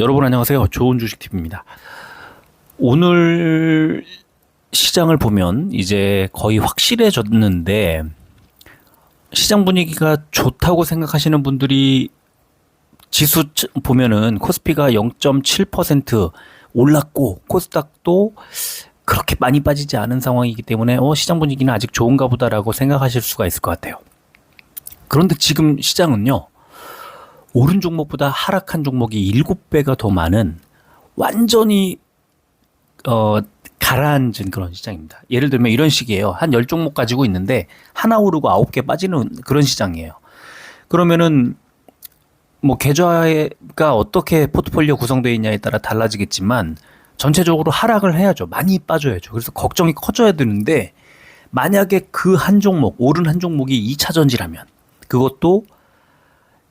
여러분 안녕하세요. 좋은 주식팁입니다. 오늘 시장을 보면 이제 거의 확실해졌는데 시장 분위기가 좋다고 생각하시는 분들이 지수 보면은 코스피가 0.7% 올랐고 코스닥도 그렇게 많이 빠지지 않은 상황이기 때문에 시장 분위기는 아직 좋은가 보다라고 생각하실 수가 있을 것 같아요. 그런데 지금 시장은요. 오른 종목보다 하락한 종목이 7배가 더 많은 완전히 가라앉은 그런 시장입니다. 예를 들면 이런 식이에요. 한 10종목 가지고 있는데 하나 오르고 9개 빠지는 그런 시장이에요. 그러면은 뭐 계좌가 어떻게 포트폴리오 구성되어 있냐에 따라 달라지겠지만 전체적으로 하락을 해야죠. 많이 빠져야죠. 그래서 걱정이 커져야 되는데 만약에 그 한 종목, 오른 한 종목이 2차 전지라면 그것도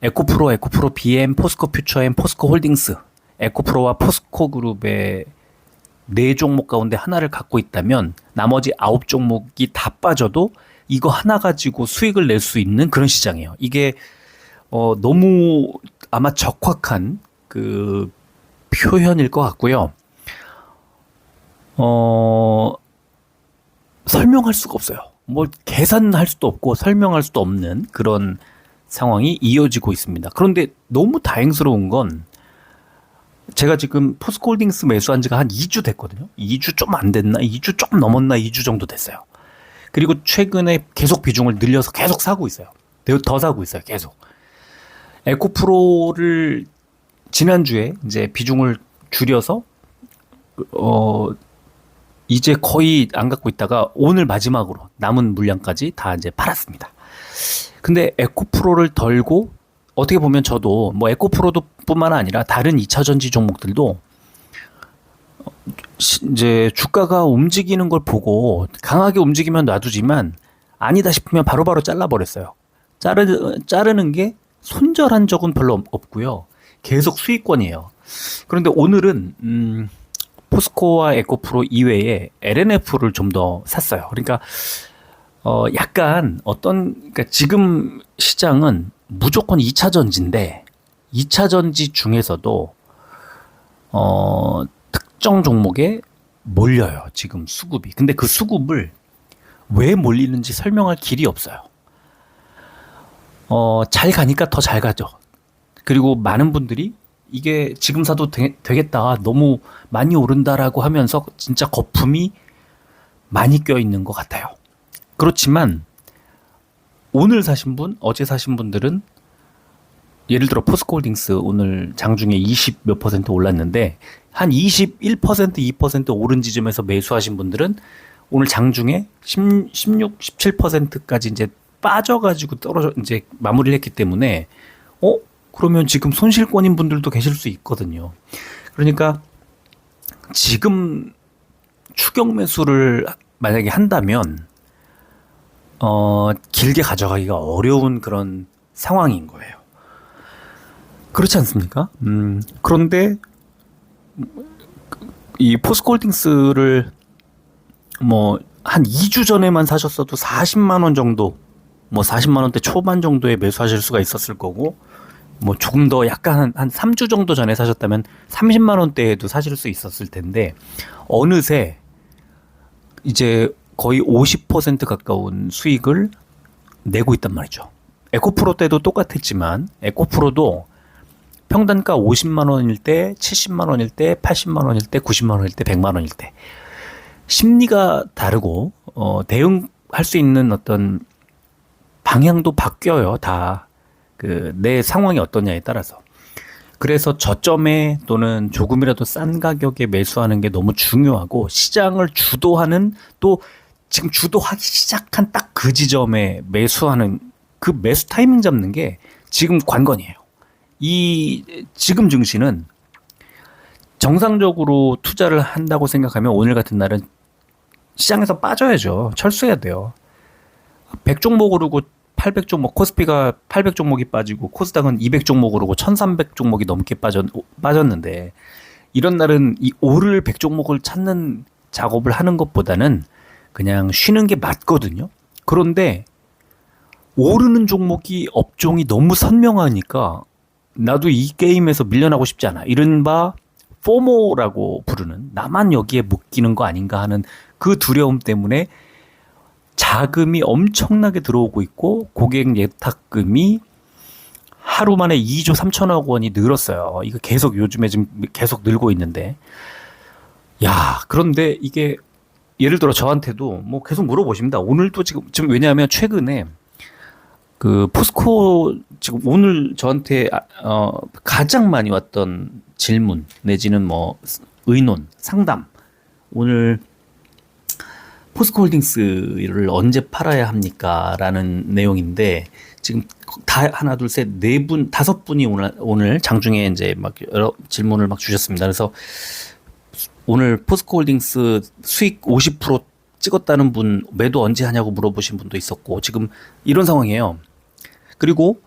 에코프로 BM, 포스코 퓨처엠, 포스코 홀딩스, 에코프로와 포스코 그룹의 4종목 가운데 하나를 갖고 있다면 나머지 9종목이 다 빠져도 이거 하나 가지고 수익을 낼 수 있는 그런 시장이에요. 이게 너무 아마 적확한 그 표현일 것 같고요. 설명할 수가 없어요. 뭐 계산할 수도 없고 설명할 수도 없는 그런 상황이 이어지고 있습니다. 그런데 너무 다행스러운 건 제가 지금 포스코홀딩스 매수한 지가 한 2주 됐거든요. 2주 좀 안 됐나? 2주 조금 넘었나? 2주 정도 됐어요. 그리고 최근에 계속 비중을 늘려서 계속 사고 있어요. 더 사고 있어요. 계속. 에코프로를 지난주에 이제 비중을 줄여서 이제 거의 안 갖고 있다가 오늘 마지막으로 남은 물량까지 다 이제 팔았습니다. 근데 에코프로를 덜고 어떻게 보면 저도 뭐 에코프로도 뿐만 아니라 다른 2차 전지 종목들도 이제 주가가 움직이는 걸 보고 강하게 움직이면 놔두지만 아니다 싶으면 바로바로 잘라버렸어요. 자르는 게 손절한 적은 별로 없고요. 계속 수익권이에요. 그런데 오늘은 포스코와 에코프로 이외에 LNF를 좀 더 샀어요. 그러니까 약간 그러니까 지금 시장은 무조건 2차 전지인데 2차 전지 중에서도 특정 종목에 몰려요. 지금 수급이. 근데 그 수급을 왜 몰리는지 설명할 길이 없어요. 잘 가니까 더 잘 가죠. 그리고 많은 분들이 이게 지금 사도 되겠다. 너무 많이 오른다라고 하면서 진짜 거품이 많이 껴있는 것 같아요. 그렇지만 오늘 사신 분, 어제 사신 분들은 예를 들어 포스코홀딩스 오늘 장중에 20 몇 퍼센트 올랐는데 한 21%, 2% 오른 지점에서 매수하신 분들은 오늘 장중에 16, 17%까지 이제 빠져가지고 이제 마무리를 했기 때문에 그러면 지금 손실권인 분들도 계실 수 있거든요. 그러니까 지금 추격 매수를 만약에 한다면 길게 가져가기가 어려운 그런 상황인 거예요. 그렇지 않습니까? 그런데 이 포스코홀딩스를 뭐 한 2주 전에만 사셨어도 40만 원 정도, 뭐 40만 원대 초반 정도에 매수하실 수가 있었을 거고, 뭐 조금 더 약간 한 3주 정도 전에 사셨다면 30만 원대에도 사실 수 있었을 텐데 어느새 이제 거의 50% 가까운 수익을 내고 있단 말이죠. 에코프로 때도 똑같았지만 에코프로도 평단가 50만 원일 때, 70만 원일 때, 80만 원일 때, 90만 원일 때, 100만 원일 때 심리가 다르고 대응할 수 있는 어떤 방향도 바뀌어요. 다 내 상황이 어떠냐에 따라서. 그래서 저점에 또는 조금이라도 싼 가격에 매수하는 게 너무 중요하고 시장을 주도하는 또 지금 주도하기 시작한 딱 그 지점에 매수하는 그 매수 타이밍 잡는 게 지금 관건이에요. 이 지금 증시는 정상적으로 투자를 한다고 생각하면 오늘 같은 날은 시장에서 빠져야죠. 철수해야 돼요. 100종목 오르고 800종목, 코스피가 800종목이 빠지고 코스닥은 200종목 오르고 1300종목이 넘게 빠졌는데 이런 날은 이 오를 100종목을 찾는 작업을 하는 것보다는 그냥 쉬는 게 맞거든요. 그런데 오르는 종목이 업종이 너무 선명하니까 나도 이 게임에서 밀려나고 싶지 않아. 이른바 포모라고 부르는 나만 여기에 묶이는 거 아닌가 하는 그 두려움 때문에 자금이 엄청나게 들어오고 있고 고객 예탁금이 하루 만에 2조 3천억 원이 늘었어요. 이거 계속 요즘에 지금 계속 늘고 있는데. 야, 그런데 이게 예를 들어 저한테도 뭐 계속 물어보십니다. 오늘도 지금 왜냐하면 최근에 그 포스코 지금 오늘 저한테 가장 많이 왔던 질문 내지는 뭐 의논, 상담. 오늘 포스코홀딩스를 언제 팔아야 합니까? 라는 내용인데 지금 다 하나 둘 셋 네 분 다섯 분이 오늘 장중에 이제 막 여러 질문을 막 주셨습니다. 그래서 오늘 포스코홀딩스 수익 50% 찍었다는 분 매도 언제 하냐고 물어보신 분도 있었고 지금 이런 상황이에요. 그리고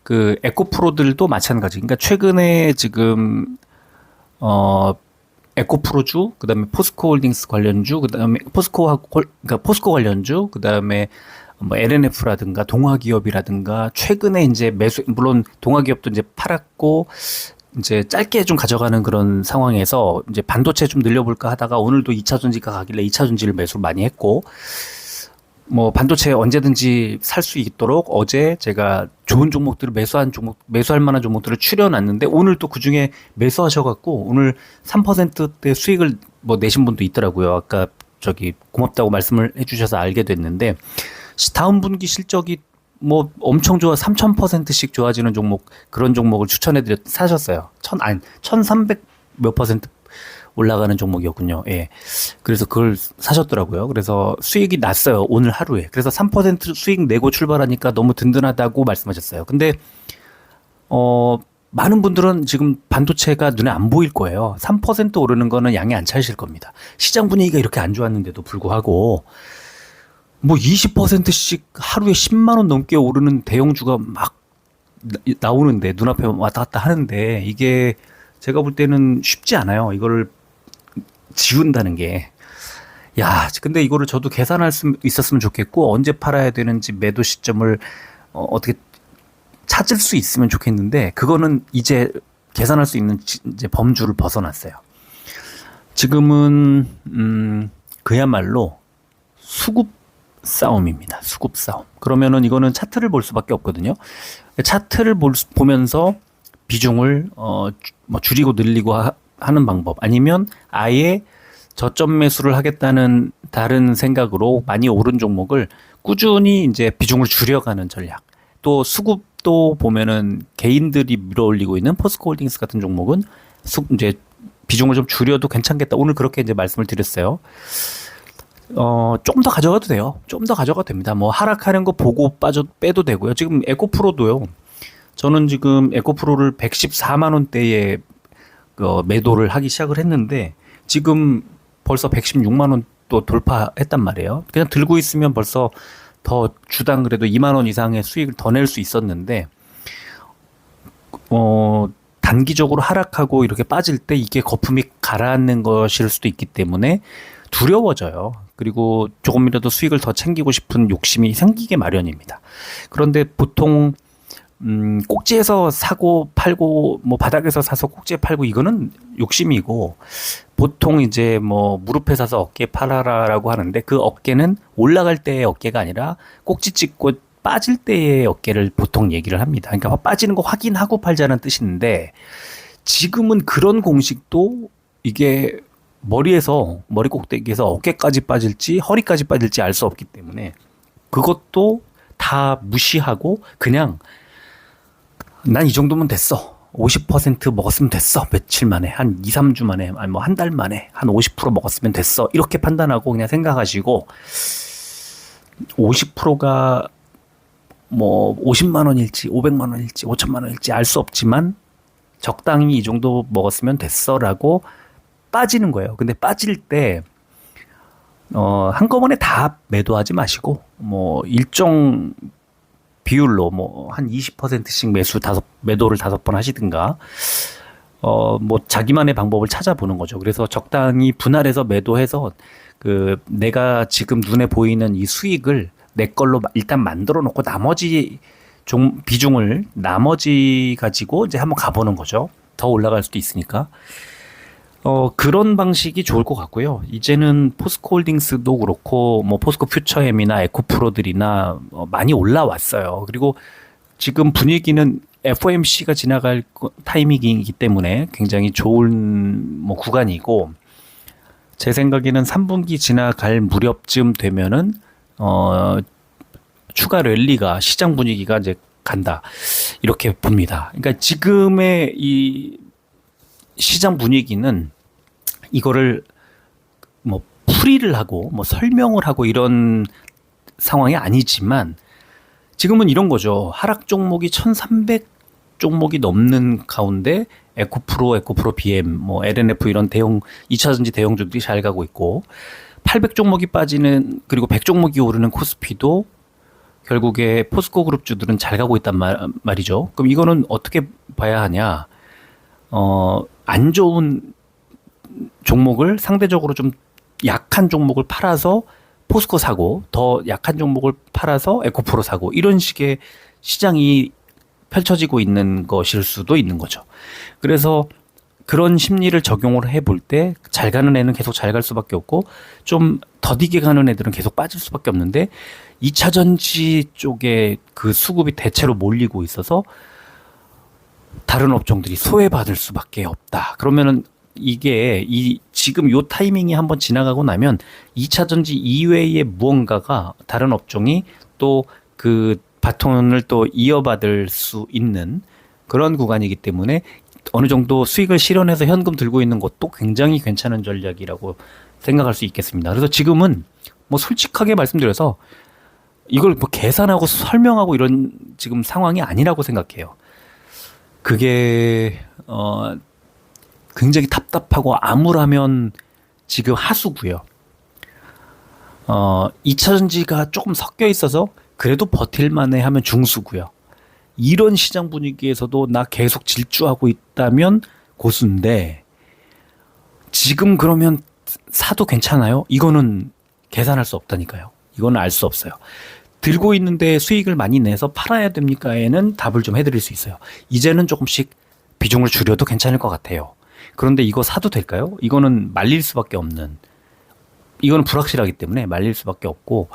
그 에코프로들도 마찬가지. 그러니까 최근에 지금 에코프로주, 그다음에 포스코홀딩스 관련주, 그다음에 그러니까 포스코 관련주, 그다음에 뭐 LNF라든가 동화기업이라든가 최근에 이제 매수 물론 동화기업도 이제 팔았고 이제 짧게 좀 가져가는 그런 상황에서 이제 반도체 좀 늘려볼까 하다가 오늘도 2차 전지가 가길래 2차 전지를 매수 많이 했고 뭐 반도체 언제든지 살 수 있도록 어제 제가 좋은 종목들을 매수할 만한 종목들을 추려놨는데 오늘 또 그중에 매수하셔갖고 오늘 3%대 수익을 뭐 내신 분도 있더라고요. 아까 저기 고맙다고 말씀을 해주셔서 알게 됐는데 다음 분기 실적이 뭐 엄청 좋아 3000%씩 좋아지는 종목 그런 종목을 사셨어요. 1300 몇 퍼센트 올라가는 종목이었군요. 예. 그래서 그걸 사셨더라고요. 그래서 수익이 났어요. 오늘 하루에. 그래서 3% 수익 내고 출발하니까 너무 든든하다고 말씀하셨어요. 근데 많은 분들은 지금 반도체가 눈에 안 보일 거예요. 3% 오르는 거는 양이 안 차이실 겁니다. 시장 분위기가 이렇게 안 좋았는데도 불구하고 뭐 20%씩 하루에 10만 원 넘게 오르는 대형주가 막 나오는데 눈앞에 왔다 갔다 하는데 이게 제가 볼 때는 쉽지 않아요. 이거를 지운다는 게. 야, 근데 이거를 저도 계산할 수 있었으면 좋겠고 언제 팔아야 되는지 매도 시점을 어떻게 찾을 수 있으면 좋겠는데 그거는 이제 계산할 수 있는 이제 범주를 벗어났어요. 지금은 그야말로 수급 싸움입니다. 수급 싸움. 그러면은 이거는 차트를 볼 수밖에 없거든요. 차트를 보면서 비중을 뭐 줄이고 늘리고 하는 방법 아니면 아예 저점 매수를 하겠다는 다른 생각으로 많이 오른 종목을 꾸준히 이제 비중을 줄여가는 전략. 또 수급도 보면은 개인들이 밀어올리고 있는 포스코홀딩스 같은 종목은 이제 비중을 좀 줄여도 괜찮겠다. 오늘 그렇게 이제 말씀을 드렸어요. 좀 더 가져가도 돼요. 좀 더 가져가도 됩니다. 뭐 하락하는 거 보고 빼도 되고요. 지금 에코프로도요. 저는 지금 에코프로를 114만 원대에 매도를 하기 시작을 했는데 지금 벌써 116만 원 또 돌파했단 말이에요. 그냥 들고 있으면 벌써 더 주당 그래도 2만 원 이상의 수익을 더 낼 수 있었는데 단기적으로 하락하고 이렇게 빠질 때 이게 거품이 가라앉는 것일 수도 있기 때문에 두려워져요. 그리고 조금이라도 수익을 더 챙기고 싶은 욕심이 생기게 마련입니다. 그런데 보통 꼭지에서 사고 팔고 뭐 바닥에서 사서 꼭지에 팔고 이거는 욕심이고 보통 이제 뭐 무릎에 사서 어깨에 팔아라라고 하는데 그 어깨는 올라갈 때의 어깨가 아니라 꼭지 찍고 빠질 때의 어깨를 보통 얘기를 합니다. 그러니까 빠지는 거 확인하고 팔자는 뜻인데 지금은 그런 공식도 이게 머리 꼭대기에서 어깨까지 빠질지 허리까지 빠질지 알 수 없기 때문에 그것도 다 무시하고 그냥 난 이 정도면 됐어. 50% 먹었으면 됐어. 며칠 만에 한 2, 3주 만에 아니 뭐 한 달 만에 한 50% 먹었으면 됐어. 이렇게 판단하고 그냥 생각하시고 50%가 뭐 50만 원일지 500만 원일지 5천만 원일지 알 수 없지만 적당히 이 정도 먹었으면 됐어라고 빠지는 거예요. 근데 빠질 때 한꺼번에 다 매도하지 마시고 뭐 일정 비율로 뭐 한 20%씩 매도를 5번 하시든가 뭐 자기만의 방법을 찾아보는 거죠. 그래서 적당히 분할해서 매도해서 그 내가 지금 눈에 보이는 이 수익을 내 걸로 일단 만들어 놓고 나머지 비중을 나머지 가지고 이제 한번 가보는 거죠. 더 올라갈 수도 있으니까. 그런 방식이 좋을 것 같고요. 이제는 포스코홀딩스도 그렇고, 뭐, 포스코 퓨처엠이나 에코프로들이나 많이 올라왔어요. 그리고 지금 분위기는 FOMC가 지나갈 타이밍이기 때문에 굉장히 좋은 뭐 구간이고, 제 생각에는 3분기 지나갈 무렵쯤 되면은, 추가 랠리가 시장 분위기가 이제 간다. 이렇게 봅니다. 그러니까 지금의 이 시장 분위기는 이거를 뭐 풀이를 하고 뭐 설명을 하고 이런 상황이 아니지만 지금은 이런 거죠. 하락 종목이 1,300 종목이 넘는 가운데 에코프로 BM, 뭐 LNF 이런 대형 2차전지 대형주들이 잘 가고 있고 800 종목이 빠지는 그리고 100 종목이 오르는 코스피도 결국에 포스코 그룹주들은 잘 가고 있단 말이죠. 그럼 이거는 어떻게 봐야 하냐? 안 좋은 종목을 상대적으로 좀 약한 종목을 팔아서 포스코 사고 더 약한 종목을 팔아서 에코프로 사고 이런 식의 시장이 펼쳐지고 있는 것일 수도 있는 거죠. 그래서 그런 심리를 적용을 해볼 때 잘 가는 애는 계속 잘 갈 수밖에 없고 좀 더디게 가는 애들은 계속 빠질 수밖에 없는데 2차 전지 쪽에 그 수급이 대체로 몰리고 있어서 다른 업종들이 소외받을 수밖에 없다. 그러면은 이게 지금 요 타이밍이 한번 지나가고 나면 2차 전지 이외의 무언가가 다른 업종이 또 그 바톤을 또 이어받을 수 있는 그런 구간이기 때문에 어느 정도 수익을 실현해서 현금 들고 있는 것도 굉장히 괜찮은 전략이라고 생각할 수 있겠습니다. 그래서 지금은 뭐 솔직하게 말씀드려서 이걸 뭐 계산하고 설명하고 이런 지금 상황이 아니라고 생각해요. 그게 굉장히 답답하고 암울하면 지금 하수고요. 2차 전지가 조금 섞여 있어서 그래도 버틸만해 하면 중수고요. 이런 시장 분위기에서도 나 계속 질주하고 있다면 고수인데 지금 그러면 사도 괜찮아요? 이거는 계산할 수 없다니까요. 이거는 알 수 없어요. 들고 있는데 수익을 많이 내서 팔아야 됩니까?에는 답을 좀 해드릴 수 있어요. 이제는 조금씩 비중을 줄여도 괜찮을 것 같아요. 그런데 이거 사도 될까요? 이거는 말릴 수밖에 없는, 이거는 불확실하기 때문에 말릴 수밖에 없고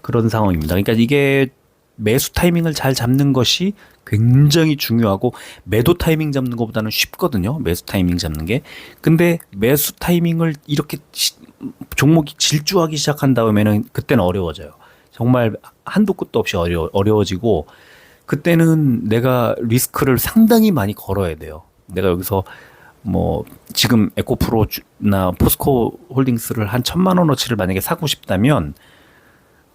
그런 상황입니다. 그러니까 이게 매수 타이밍을 잘 잡는 것이 굉장히 중요하고 매도 타이밍 잡는 것보다는 쉽거든요. 매수 타이밍 잡는 게. 근데 매수 타이밍을 이렇게 종목이 질주하기 시작한 다음에는 그때는 어려워져요. 정말 한도 끝도 없이 어려워지고 그때는 내가 리스크를 상당히 많이 걸어야 돼요. 내가 여기서 뭐 지금 에코프로나 포스코 홀딩스를 한 1,000만 원어치를 만약에 사고 싶다면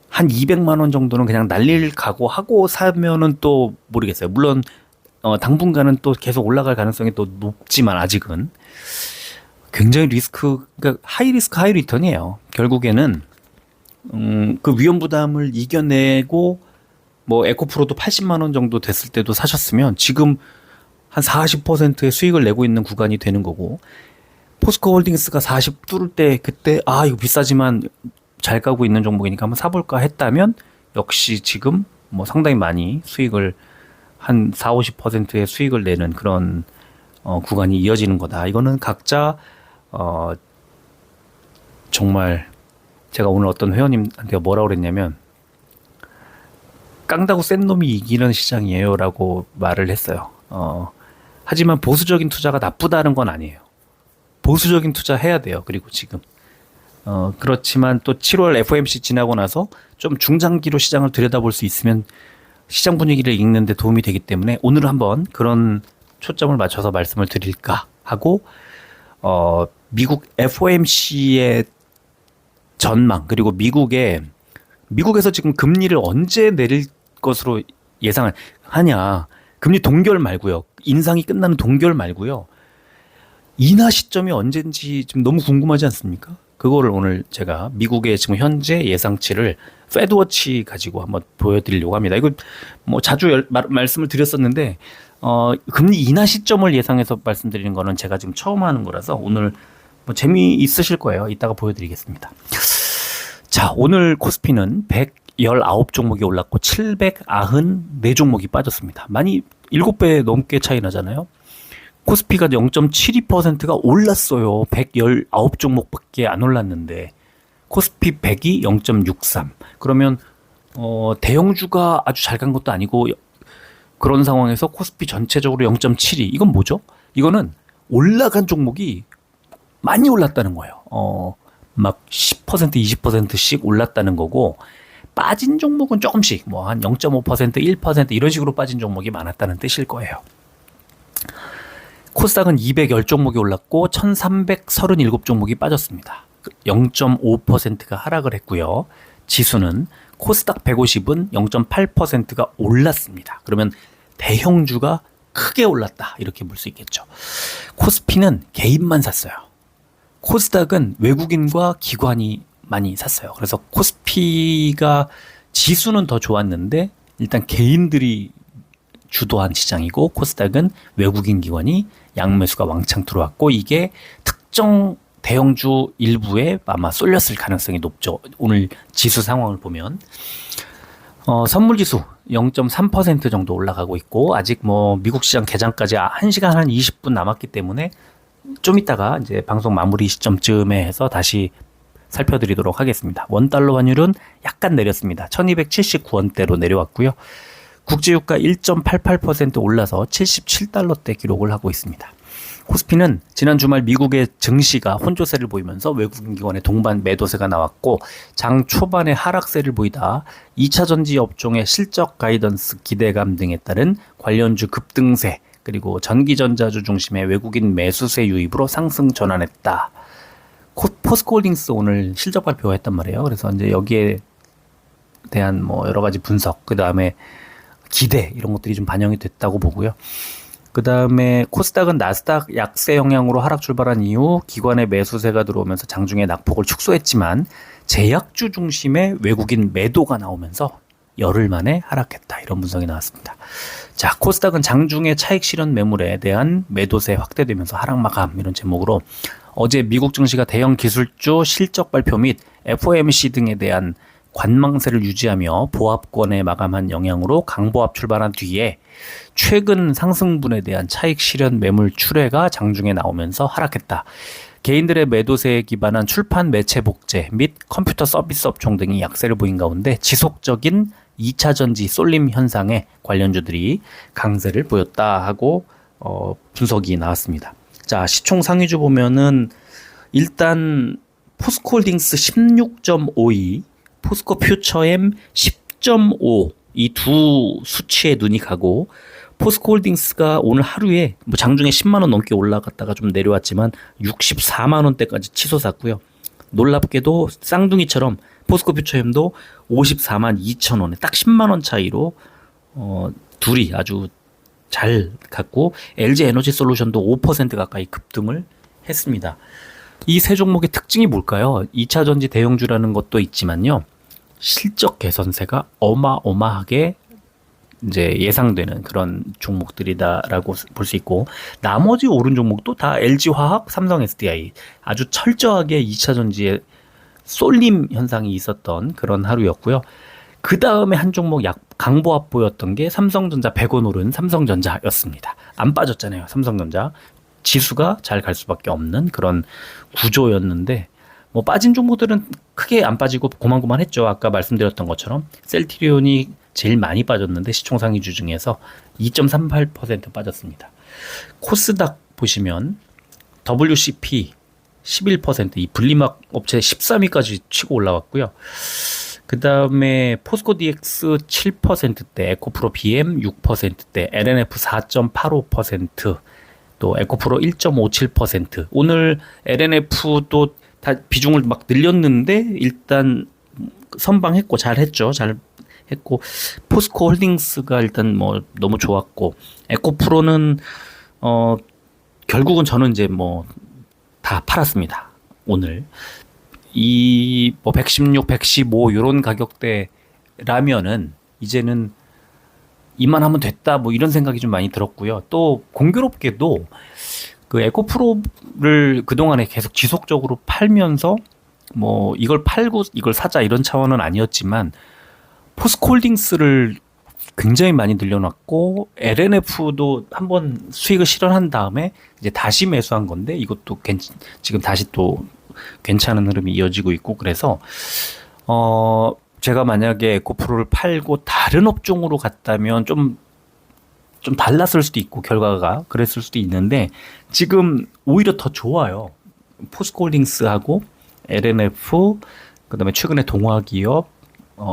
한 200만 원 정도는 그냥 날릴 각오하고 사면은 또 모르겠어요. 물론 당분간은 또 계속 올라갈 가능성이 또 높지만 아직은 굉장히 그러니까 하이 리스크 하이 리턴이에요. 결국에는 그 위험 부담을 이겨내고 뭐 에코프로도 80만 원 정도 됐을 때도 사셨으면 지금 한 40%의 수익을 내고 있는 구간이 되는 거고 포스코 홀딩스가 40 뚫을 때 그때 이거 비싸지만 잘 가고 있는 종목이니까 한번 사볼까 했다면 역시 지금 뭐 상당히 많이 수익을 한 40~50%의 수익을 내는 그런 구간이 이어지는 거다. 이거는 각자 정말 제가 오늘 어떤 회원님한테 뭐라고 그랬냐면 깡다고 센 놈이 이기는 시장이에요 라고 말을 했어요. 하지만 보수적인 투자가 나쁘다는 건 아니에요. 보수적인 투자 해야 돼요. 그리고 지금 그렇지만 또 7월 FOMC 지나고 나서 좀 중장기로 시장을 들여다볼 수 있으면 시장 분위기를 읽는 데 도움이 되기 때문에 오늘 한번 그런 초점을 맞춰서 말씀을 드릴까 하고 미국 FOMC의 전망 그리고 미국에서 지금 금리를 언제 내릴 것으로 예상을 하냐. 금리 동결 말고요. 인상이 끝나는 동결 말고요. 인하 시점이 언젠지 지금 너무 궁금하지 않습니까? 그거를 오늘 제가 미국의 지금 현재 예상치를 페드워치 가지고 한번 보여드리려고 합니다. 이거 뭐 자주 말씀을 드렸었는데 금리 인하 시점을 예상해서 말씀드리는 거는 제가 지금 처음 하는 거라서 오늘 뭐 재미있으실 거예요. 이따가 보여드리겠습니다. 자, 오늘 코스피는 19종목이 올랐고 794종목이 빠졌습니다. 많이 7배 넘게 차이 나잖아요. 코스피가 0.72%가 올랐어요. 119종목밖에 안 올랐는데 코스피 100이 0.63. 그러면 대형주가 아주 잘 간 것도 아니고 그런 상황에서 코스피 전체적으로 0.72. 이건 뭐죠? 이거는 올라간 종목이 많이 올랐다는 거예요. 막 10%, 20%씩 올랐다는 거고 빠진 종목은 조금씩 뭐 한 0.5%, 1% 이런 식으로 빠진 종목이 많았다는 뜻일 거예요. 코스닥은 210종목이 올랐고 1337종목이 빠졌습니다. 0.5%가 하락을 했고요. 지수는 코스닥 150은 0.8%가 올랐습니다. 그러면 대형주가 크게 올랐다 이렇게 볼 수 있겠죠. 코스피는 개인만 샀어요. 코스닥은 외국인과 기관이 많이 샀어요. 그래서 코스피가 지수는 더 좋았는데 일단 개인들이 주도한 시장이고 코스닥은 외국인 기관이 양매수가 왕창 들어왔고 이게 특정 대형주 일부에 아마 쏠렸을 가능성이 높죠. 오늘 지수 상황을 보면 선물지수 0.3% 정도 올라가고 있고 아직 뭐 미국 시장 개장까지 1시간 한 20분 남았기 때문에 좀 이따가 이제 방송 마무리 시점쯤에 해서 다시 살펴드리도록 하겠습니다. 원달러 환율은 약간 내렸습니다. 1279원대로 내려왔고요. 국제유가 1.88% 올라서 77달러대 기록을 하고 있습니다. 코스피는 지난 주말 미국의 증시가 혼조세를 보이면서 외국인 기관의 동반 매도세가 나왔고 장 초반에 하락세를 보이다 2차전지 업종의 실적 가이던스 기대감 등에 따른 관련주 급등세 그리고 전기전자주 중심의 외국인 매수세 유입으로 상승 전환했다. 포스코홀딩스 오늘 실적 발표했단 말이에요. 그래서 이제 여기에 대한 뭐 여러 가지 분석, 그 다음에 기대 이런 것들이 좀 반영이 됐다고 보고요. 그 다음에 코스닥은 나스닥 약세 영향으로 하락 출발한 이후 기관의 매수세가 들어오면서 장중에 낙폭을 축소했지만 제약주 중심의 외국인 매도가 나오면서 열흘 만에 하락했다. 이런 분석이 나왔습니다. 자, 코스닥은 장중에 차익 실현 매물에 대한 매도세 확대되면서 하락 마감 이런 제목으로 어제 미국 증시가 대형 기술주 실적 발표 및 FOMC 등에 대한 관망세를 유지하며 보합권에 마감한 영향으로 강보합 출발한 뒤에 최근 상승분에 대한 차익 실현 매물 출회가 장중에 나오면서 하락했다. 개인들의 매도세에 기반한 출판 매체 복제 및 컴퓨터 서비스 업종 등이 약세를 보인 가운데 지속적인 2차전지 쏠림 현상에 관련주들이 강세를 보였다 하고 분석이 나왔습니다. 자, 시총 상위주 보면은 일단 포스코홀딩스 16.52, 포스코 퓨처엠 10.5 이 두 수치에 눈이 가고 포스코홀딩스가 오늘 하루에 뭐 장중에 10만 원 넘게 올라갔다가 좀 내려왔지만 64만 원대까지 치솟았고요. 놀랍게도 쌍둥이처럼 포스코 퓨처엠도 54만 2천 원에 딱 10만 원 차이로 둘이 아주 잘 갔고 LG 에너지 솔루션도 5% 가까이 급등을 했습니다. 이 세 종목의 특징이 뭘까요? 2차 전지 대형주라는 것도 있지만요. 실적 개선세가 어마어마하게 이제 예상되는 그런 종목들이다라고 볼 수 있고 나머지 오른 종목도 다 LG화학, 삼성 SDI 아주 철저하게 2차 전지에 쏠림 현상이 있었던 그런 하루였고요. 그 다음에 한 종목 강보합 보였던 게 삼성전자 100원 오른 삼성전자였습니다. 안 빠졌잖아요. 삼성전자. 지수가 잘 갈 수밖에 없는 그런 구조였는데 뭐 빠진 종목들은 크게 안 빠지고 고만고만했죠. 아까 말씀드렸던 것처럼 셀트리온이 제일 많이 빠졌는데 시총상위주 중에서 2.38% 빠졌습니다. 코스닥 보시면 WCP 11%, 이 분리막 업체 13위까지 치고 올라왔고요. 그 다음에 포스코 DX 7%대, 에코프로 BM 6%대, LNF 4.85%, 또 에코프로 1.57%. 오늘 LNF도 다 비중을 막 늘렸는데 일단 선방했고 잘했죠. 잘 했고 포스코 홀딩스가 일단 뭐 너무 좋았고 에코프로는 결국은 저는 이제 뭐 다 팔았습니다. 오늘 이 뭐 116, 115 요런 가격대라면은 이제는 이만하면 됐다 뭐 이런 생각이 좀 많이 들었고요. 또 공교롭게도 그 에코프로를 그동안에 계속 지속적으로 팔면서 뭐 이걸 팔고 이걸 사자 이런 차원은 아니었지만 포스코홀딩스를 굉장히 많이 늘려놨고 LNF도 한번 수익을 실현한 다음에 이제 다시 매수한 건데 이것도 지금 다시 또 괜찮은 흐름이 이어지고 있고 그래서 제가 만약에 에코프로를 팔고 다른 업종으로 갔다면 좀 달랐을 수도 있고 결과가 그랬을 수도 있는데 지금 오히려 더 좋아요. 포스코홀딩스하고 LNF 그다음에 최근에 동화기업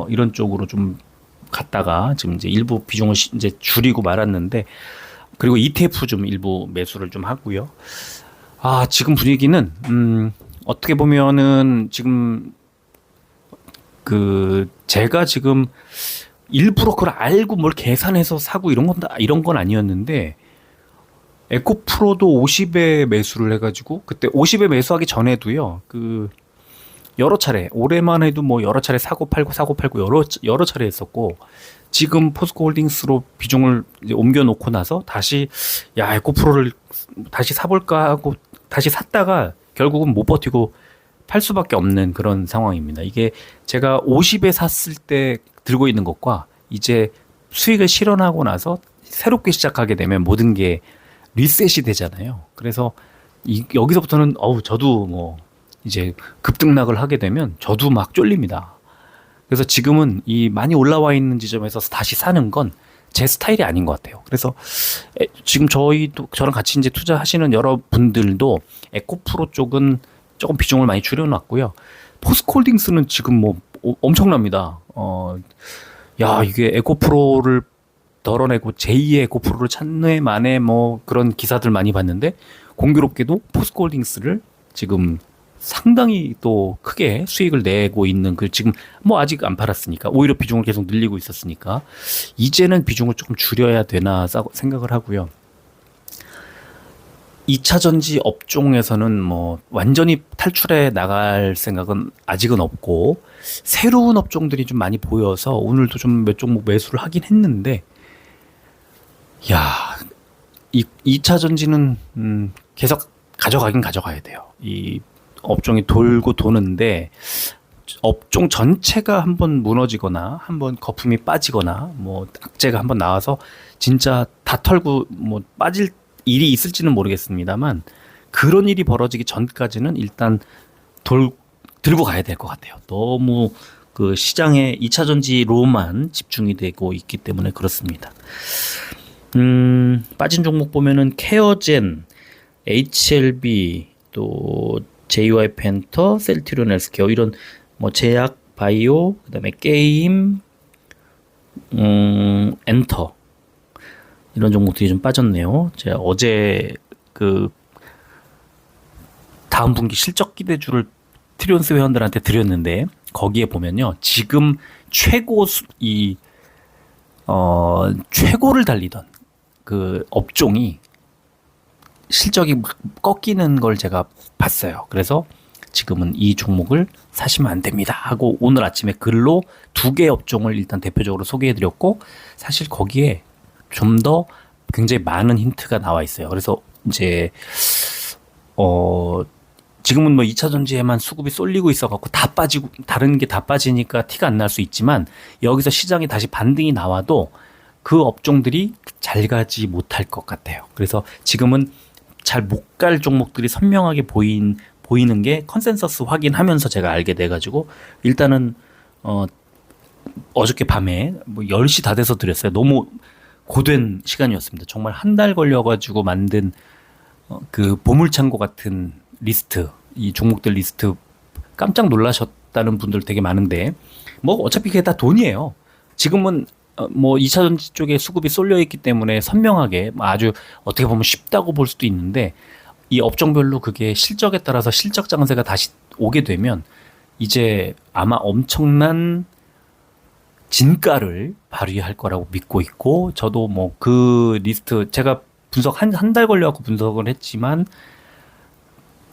이런 쪽으로 좀 갔다가 지금 이제 일부 비중을 이제 줄이고 말았는데 그리고 ETF 좀 일부 매수를 좀 하고요. 지금 분위기는 어떻게 보면은 지금 제가 지금 일부러 그걸 알고 뭘 계산해서 사고 이런 건 아니었는데 에코프로도 50에 매수를 해가지고 그때 50에 매수하기 전에도요 여러 차례 올해만 해도 뭐 여러 차례 사고 팔고 여러 차례 했었고 지금 포스코홀딩스로 비중을 이제 옮겨놓고 나서 다시 에코프로를 다시 사볼까 하고 다시 샀다가 결국은 못 버티고 팔 수밖에 없는 그런 상황입니다. 이게 제가 50에 샀을 때 들고 있는 것과 이제 수익을 실현하고 나서 새롭게 시작하게 되면 모든 게 리셋이 되잖아요. 그래서 여기서부터는 저도 뭐 이제 급등락을 하게 되면 저도 막 쫄립니다. 그래서 지금은 이 많이 올라와 있는 지점에서 다시 사는 건 제 스타일이 아닌 것 같아요. 그래서 지금 저랑 같이 이제 투자하시는 여러분들도 에코프로 쪽은 조금 비중을 많이 줄여놨고요. 포스코홀딩스는 지금 뭐 엄청납니다. 이게 에코프로를 덜어내고 제2의 에코프로를 찾는 만에 뭐 그런 기사들 많이 봤는데 공교롭게도 포스코홀딩스를 지금 상당히 또 크게 수익을 내고 있는 지금 뭐 아직 안 팔았으니까 오히려 비중을 계속 늘리고 있었으니까 이제는 비중을 조금 줄여야 되나 생각을 하고요. 2차 전지 업종에서는 뭐 완전히 탈출해 나갈 생각은 아직은 없고 새로운 업종들이 좀 많이 보여서 오늘도 좀 몇 종목 매수를 하긴 했는데 2차 전지는 계속 가져가긴 가져가야 돼요. 이 업종이 돌고 도는데 업종 전체가 한번 무너지거나 한번 거품이 빠지거나 뭐 악재가 한번 나와서 진짜 다 털고 뭐 빠질 일이 있을지는 모르겠습니다만 그런 일이 벌어지기 전까지는 일단 들고 가야 될 것 같아요. 너무 그 시장에 2차 전지로만 집중이 되고 있기 때문에 그렇습니다. 빠진 종목 보면은 케어젠, HLB, 또 JY 펜터, 셀트리온 헬스케어 이런 뭐 제약, 바이오, 그다음에 게임, 엔터 이런 종목들이 좀 빠졌네요. 제가 어제 다음 분기 실적 기대주를 트리온스 회원들한테 드렸는데 거기에 보면요 지금 최고를 달리던 그 업종이 실적이 막 꺾이는 걸 제가 봤어요. 그래서 지금은 이 종목을 사시면 안 됩니다 하고 오늘 아침에 글로 2개 업종을 일단 대표적으로 소개해드렸고 사실 거기에 좀 더 굉장히 많은 힌트가 나와 있어요. 그래서 이제 지금은 뭐 2차 전지에만 수급이 쏠리고 있어갖고 다 빠지고 다른 게 다 빠지니까 티가 안 날 수 있지만 여기서 시장이 다시 반등이 나와도 그 업종들이 잘 가지 못할 것 같아요. 그래서 지금은 잘 못 갈 종목들이 선명하게 보이는 게 컨센서스 확인하면서 제가 알게 돼가지고 일단은 어저께 밤에 뭐 10시 다 돼서 드렸어요. 너무 고된 시간이었습니다. 정말 한 달 걸려가지고 만든 그 보물창고 같은 리스트, 이 종목들 리스트 깜짝 놀라셨다는 분들 되게 많은데 뭐 어차피 그게 다 돈이에요. 지금은 뭐 2차 전지 쪽에 수급이 쏠려 있기 때문에 선명하게 아주 어떻게 보면 쉽다고 볼 수도 있는데 이 업종별로 그게 실적에 따라서 실적 장세가 다시 오게 되면 이제 아마 엄청난 진가를 발휘할 거라고 믿고 있고 저도 뭐 그 리스트 제가 분석 한 달 걸려갖고 분석을 했지만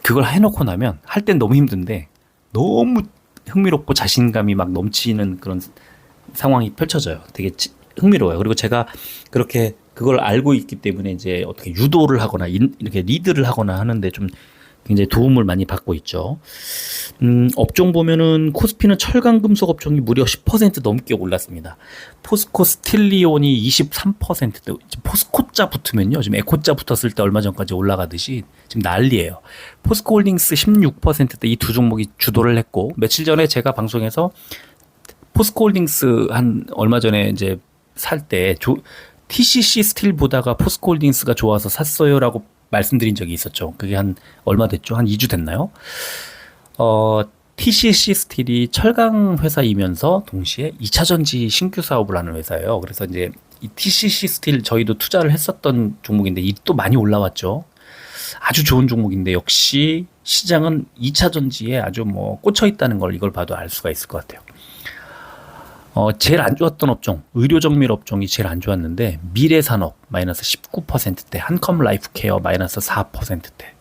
그걸 해놓고 나면 할 땐 너무 힘든데 너무 흥미롭고 자신감이 막 넘치는 그런 상황이 펼쳐져요. 되게 흥미로워요. 그리고 제가 그렇게 그걸 알고 있기 때문에 이제 어떻게 유도를 하거나 이렇게 리드를 하거나 하는데 좀 굉장히 도움을 많이 받고 있죠. 업종 보면은 코스피는 철강 금속 업종이 무려 10% 넘게 올랐습니다. 포스코 스틸리온이 23%대, 포스코자 붙으면요. 지금 에코자 붙었을 때 얼마 전까지 올라가듯이 지금 난리예요. 포스코 홀딩스 16%대 이 두 종목이 주도를 했고, 며칠 전에 제가 방송에서 포스코 홀딩스 한 얼마 전에 이제 살 때 TCC 스틸 보다가 포스코 홀딩스가 좋아서 샀어요라고 말씀드린 적이 있었죠. 그게 한 얼마 됐죠? 한 2주 됐나요? TCC 스틸이 철강 회사이면서 동시에 2차 전지 신규 사업을 하는 회사예요. 그래서 이제 이 TCC 스틸 저희도 투자를 했었던 종목인데 이 또 많이 올라왔죠. 아주 좋은 종목인데 역시 시장은 2차 전지에 아주 뭐 꽂혀 있다는 걸 이걸 봐도 알 수가 있을 것 같아요. 제일 안 좋았던 업종, 의료정밀 업종이 제일 안 좋았는데, 미래산업 마이너스 19%대, 한컴 라이프케어 마이너스 4%대.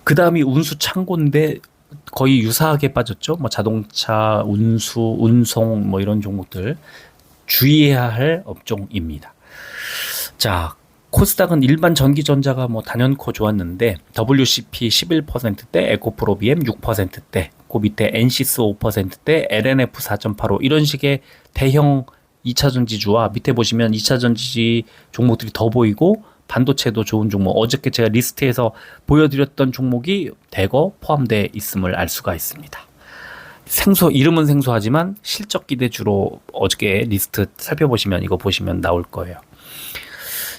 그 다음이 운수창고인데 거의 유사하게 빠졌죠. 뭐 자동차, 운수, 운송 뭐 이런 종목들 주의해야 할 업종입니다. 자, 코스닥은 일반 전기전자가 뭐 단연코 좋았는데 WCP 11%대, 에코프로비엠 6%대, 그 밑에 엔시스 5%대, LNF 4.85 이런 식의 대형 2차 전지주와 밑에 보시면 2차 전지 종목들이 더 보이고 반도체도 좋은 종목, 어저께 제가 리스트에서 보여드렸던 종목이 대거 포함되어 있음을 알 수가 있습니다. 이름은 생소하지만 실적 기대주로 어저께 리스트 살펴보시면 이거 보시면 나올 거예요.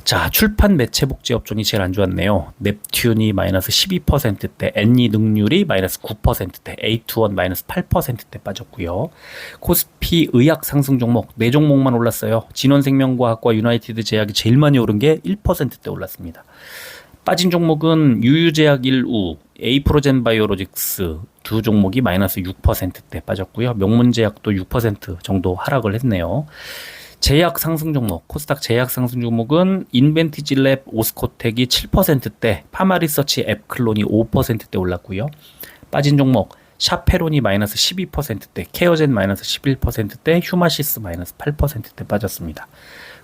자, 출판 매체 복제 업종이 제일 안 좋았네요. 넵튠이 마이너스 12%대, 엔니 능률이 마이너스 9%대, A2원 마이너스 8%대 빠졌고요. 코스피 의학 상승 종목 4종목만 올랐어요. 진원생명과학과 유나이티드 제약이 제일 많이 오른 게 1%대 올랐습니다. 빠진 종목은 유유제약 1우, 에이프로젠 바이오로직스 두 종목이 마이너스 6%대 빠졌고요. 명문제약도 6% 정도 하락을 했네요. 제약 상승 종목, 코스닥 제약 상승 종목은 인벤티지랩 오스코텍이 7%대, 파마리서치 앱클론이 5%대 올랐고요. 빠진 종목, 샤페론이 마이너스 12%대, 케어젠 마이너스 11%대, 휴마시스 마이너스 8%대 빠졌습니다.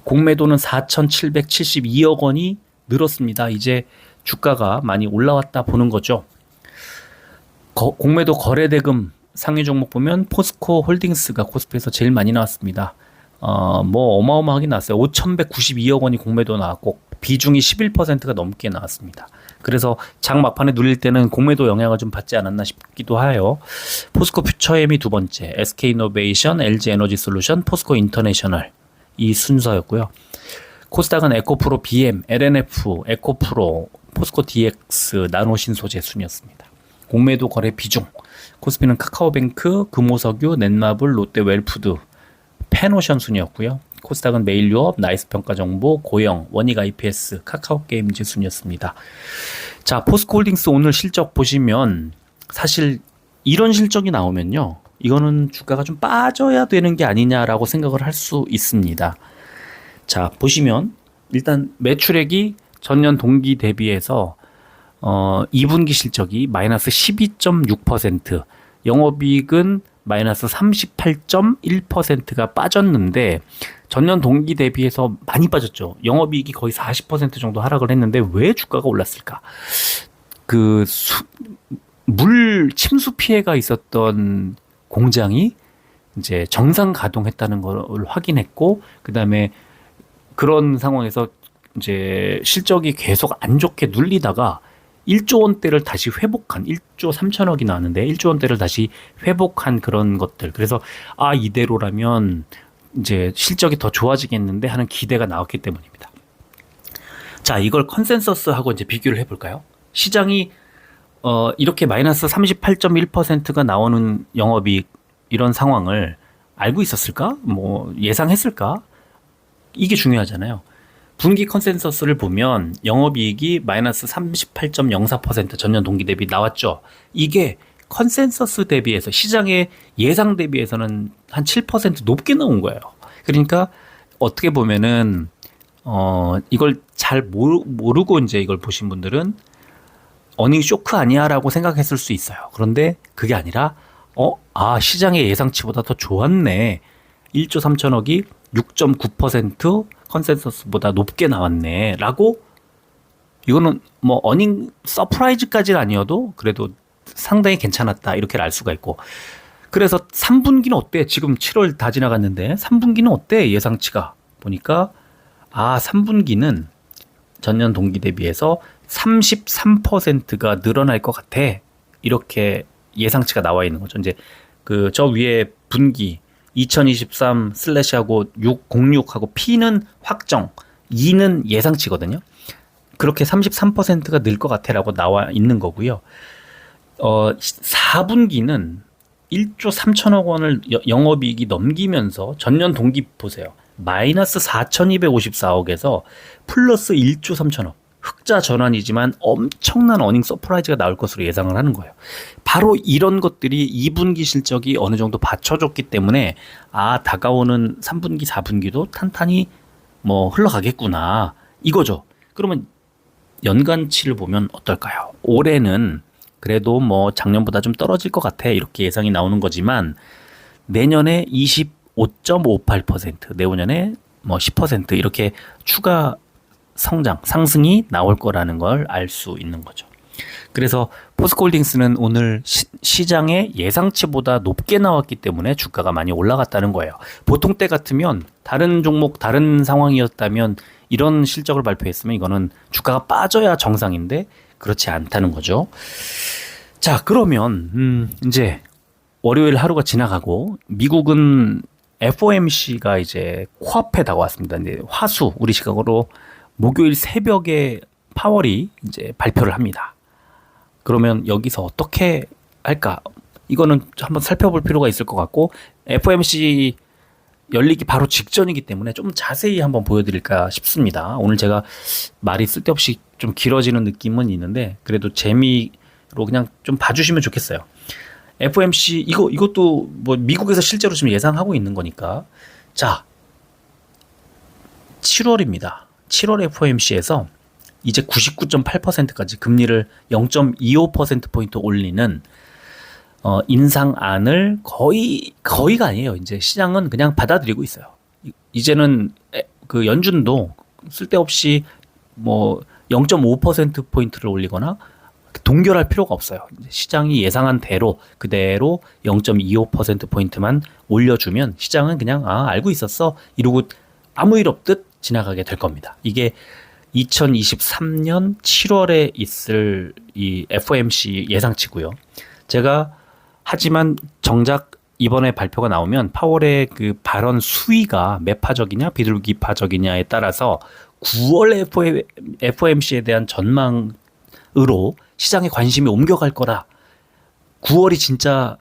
공매도는 4,772억 원이 늘었습니다. 이제 주가가 많이 올라왔다 보는 거죠. 공매도 거래대금 상위 종목 보면 포스코 홀딩스가 코스피에서 제일 많이 나왔습니다. 뭐 어마어마하게 나왔어요. 5,192억 원이 공매도 나왔고 비중이 11%가 넘게 나왔습니다. 그래서 장 막판에 눌릴 때는 공매도 영향을 좀 받지 않았나 싶기도 해요. 포스코 퓨처엠이 두 번째, SK이노베이션, LG에너지솔루션, 포스코 인터내셔널 이 순서였고요. 코스닥은 에코프로 BM, LNF, 에코프로, 포스코 DX, 나노신소재 순이었습니다. 공매도 거래 비중, 코스피는 카카오뱅크, 금호석유, 넷마블, 롯데웰푸드, 펜오션 순이었고요. 코스닥은 메일유업, 나이스평가정보, 고영, 원익 IPS, 카카오게임즈 순이었습니다. 자, 포스코홀딩스 오늘 실적 보시면 사실 이런 실적이 나오면요, 이거는 주가가 좀 빠져야 되는 게 아니냐라고 생각을 할 수 있습니다. 자, 보시면 일단 매출액이 전년 동기 대비해서 2분기 실적이 마이너스 12.6%, 영업이익은 마이너스 38.1%가 빠졌는데 전년 동기 대비해서 많이 빠졌죠. 영업이익이 거의 40% 정도 하락을 했는데 왜 주가가 올랐을까? 물 침수 피해가 있었던 공장이 이제 정상 가동했다는 걸 확인했고, 그 다음에 그런 상황에서 이제 실적이 계속 안 좋게 눌리다가 1조 원대를 다시 회복한, 1조 3천억이 나왔는데 1조 원대를 다시 회복한 그런 것들. 그래서 이대로라면 이제 실적이 더 좋아지겠는데 하는 기대가 나왔기 때문입니다. 자, 이걸 컨센서스하고 이제 비교를 해볼까요? 시장이 이렇게 마이너스 38.1%가 나오는 영업이익 이런 상황을 알고 있었을까? 뭐 예상했을까? 이게 중요하잖아요. 분기 컨센서스를 보면 영업이익이 마이너스 38.04% 전년 동기 대비 나왔죠. 이게 컨센서스 대비해서 시장의 예상 대비해서는 한 7% 높게 나온 거예요. 그러니까 어떻게 보면은 이걸 잘 모르고 이제 이걸 보신 분들은 어닝 쇼크 아니야라고 생각했을 수 있어요. 그런데 그게 아니라 시장의 예상치보다 더 좋았네. 1조 3천억이 6.9% 컨센서스보다 높게 나왔네 라고 이거는 뭐 어닝 서프라이즈까지는 아니어도 그래도 상당히 괜찮았다 이렇게 알 수가 있고. 그래서 3분기는 어때? 지금 7월 다 지나갔는데 3분기는 어때? 예상치가 보니까 3분기는 전년 동기 대비해서 33%가 늘어날 것 같아. 이렇게 예상치가 나와 있는 거죠. 이제 그 저 위에 분기 2023 슬래시하고 606하고 P는 확정, 2는 예상치거든요. 그렇게 33%가 늘 것 같아라고 나와 있는 거고요. 4분기는 1조 3천억 원을 영업이익이 넘기면서 전년 동기 보세요. 마이너스 4,254억에서 플러스 1조 3천억. 흑자 전환이지만 엄청난 어닝 서프라이즈가 나올 것으로 예상을 하는 거예요. 바로 이런 것들이 2분기 실적이 어느 정도 받쳐줬기 때문에 다가오는 3분기, 4분기도 탄탄히 뭐 흘러가겠구나 이거죠. 그러면 연간치를 보면 어떨까요? 올해는 그래도 뭐 작년보다 좀 떨어질 것 같아 이렇게 예상이 나오는 거지만 내년에 25.58%, 내후년에 뭐 10% 이렇게 추가 성장, 상승이 나올 거라는 걸 알 수 있는 거죠. 그래서 포스코홀딩스는 오늘 시장의 예상치보다 높게 나왔기 때문에 주가가 많이 올라갔다는 거예요. 보통 때 같으면 다른 종목, 다른 상황이었다면 이런 실적을 발표했으면 이거는 주가가 빠져야 정상인데 그렇지 않다는 거죠. 자, 그러면 이제 월요일 하루가 지나가고 미국은 FOMC가 이제 코앞에 다가왔습니다. 이제 화수 우리 시각으로 목요일 새벽에 파월이 이제 발표를 합니다. 그러면 여기서 어떻게 할까? 이거는 한번 살펴볼 필요가 있을 것 같고 FOMC 열리기 바로 직전이기 때문에 좀 자세히 한번 보여드릴까 싶습니다. 오늘 제가 말이 쓸데없이 좀 길어지는 느낌은 있는데 그래도 재미로 그냥 좀 봐주시면 좋겠어요. FOMC 이것도 뭐 미국에서 실제로 지금 예상하고 있는 거니까 자 7월입니다. 7월 FOMC에서 이제 99.8%까지 금리를 0.25%포인트 올리는 인상안을 거의가 아니에요. 이제 시장은 그냥 받아들이고 있어요. 이제는 그 연준도 쓸데없이 뭐 0.5%포인트를 올리거나 동결할 필요가 없어요. 시장이 예상한 대로 그대로 0.25%포인트만 올려주면 시장은 그냥 알고 있었어 이러고 아무 일 없듯 지나가게 될 겁니다. 이게 2023년 7월에 있을 이 FOMC 예상치고요. 제가 하지만 정작 이번에 발표가 나오면 파월의 그 발언 수위가 매파적이냐 비둘기파적이냐에 따라서 9월 FOMC에 대한 전망으로 시장의 관심이 옮겨갈 거라 9월이 진짜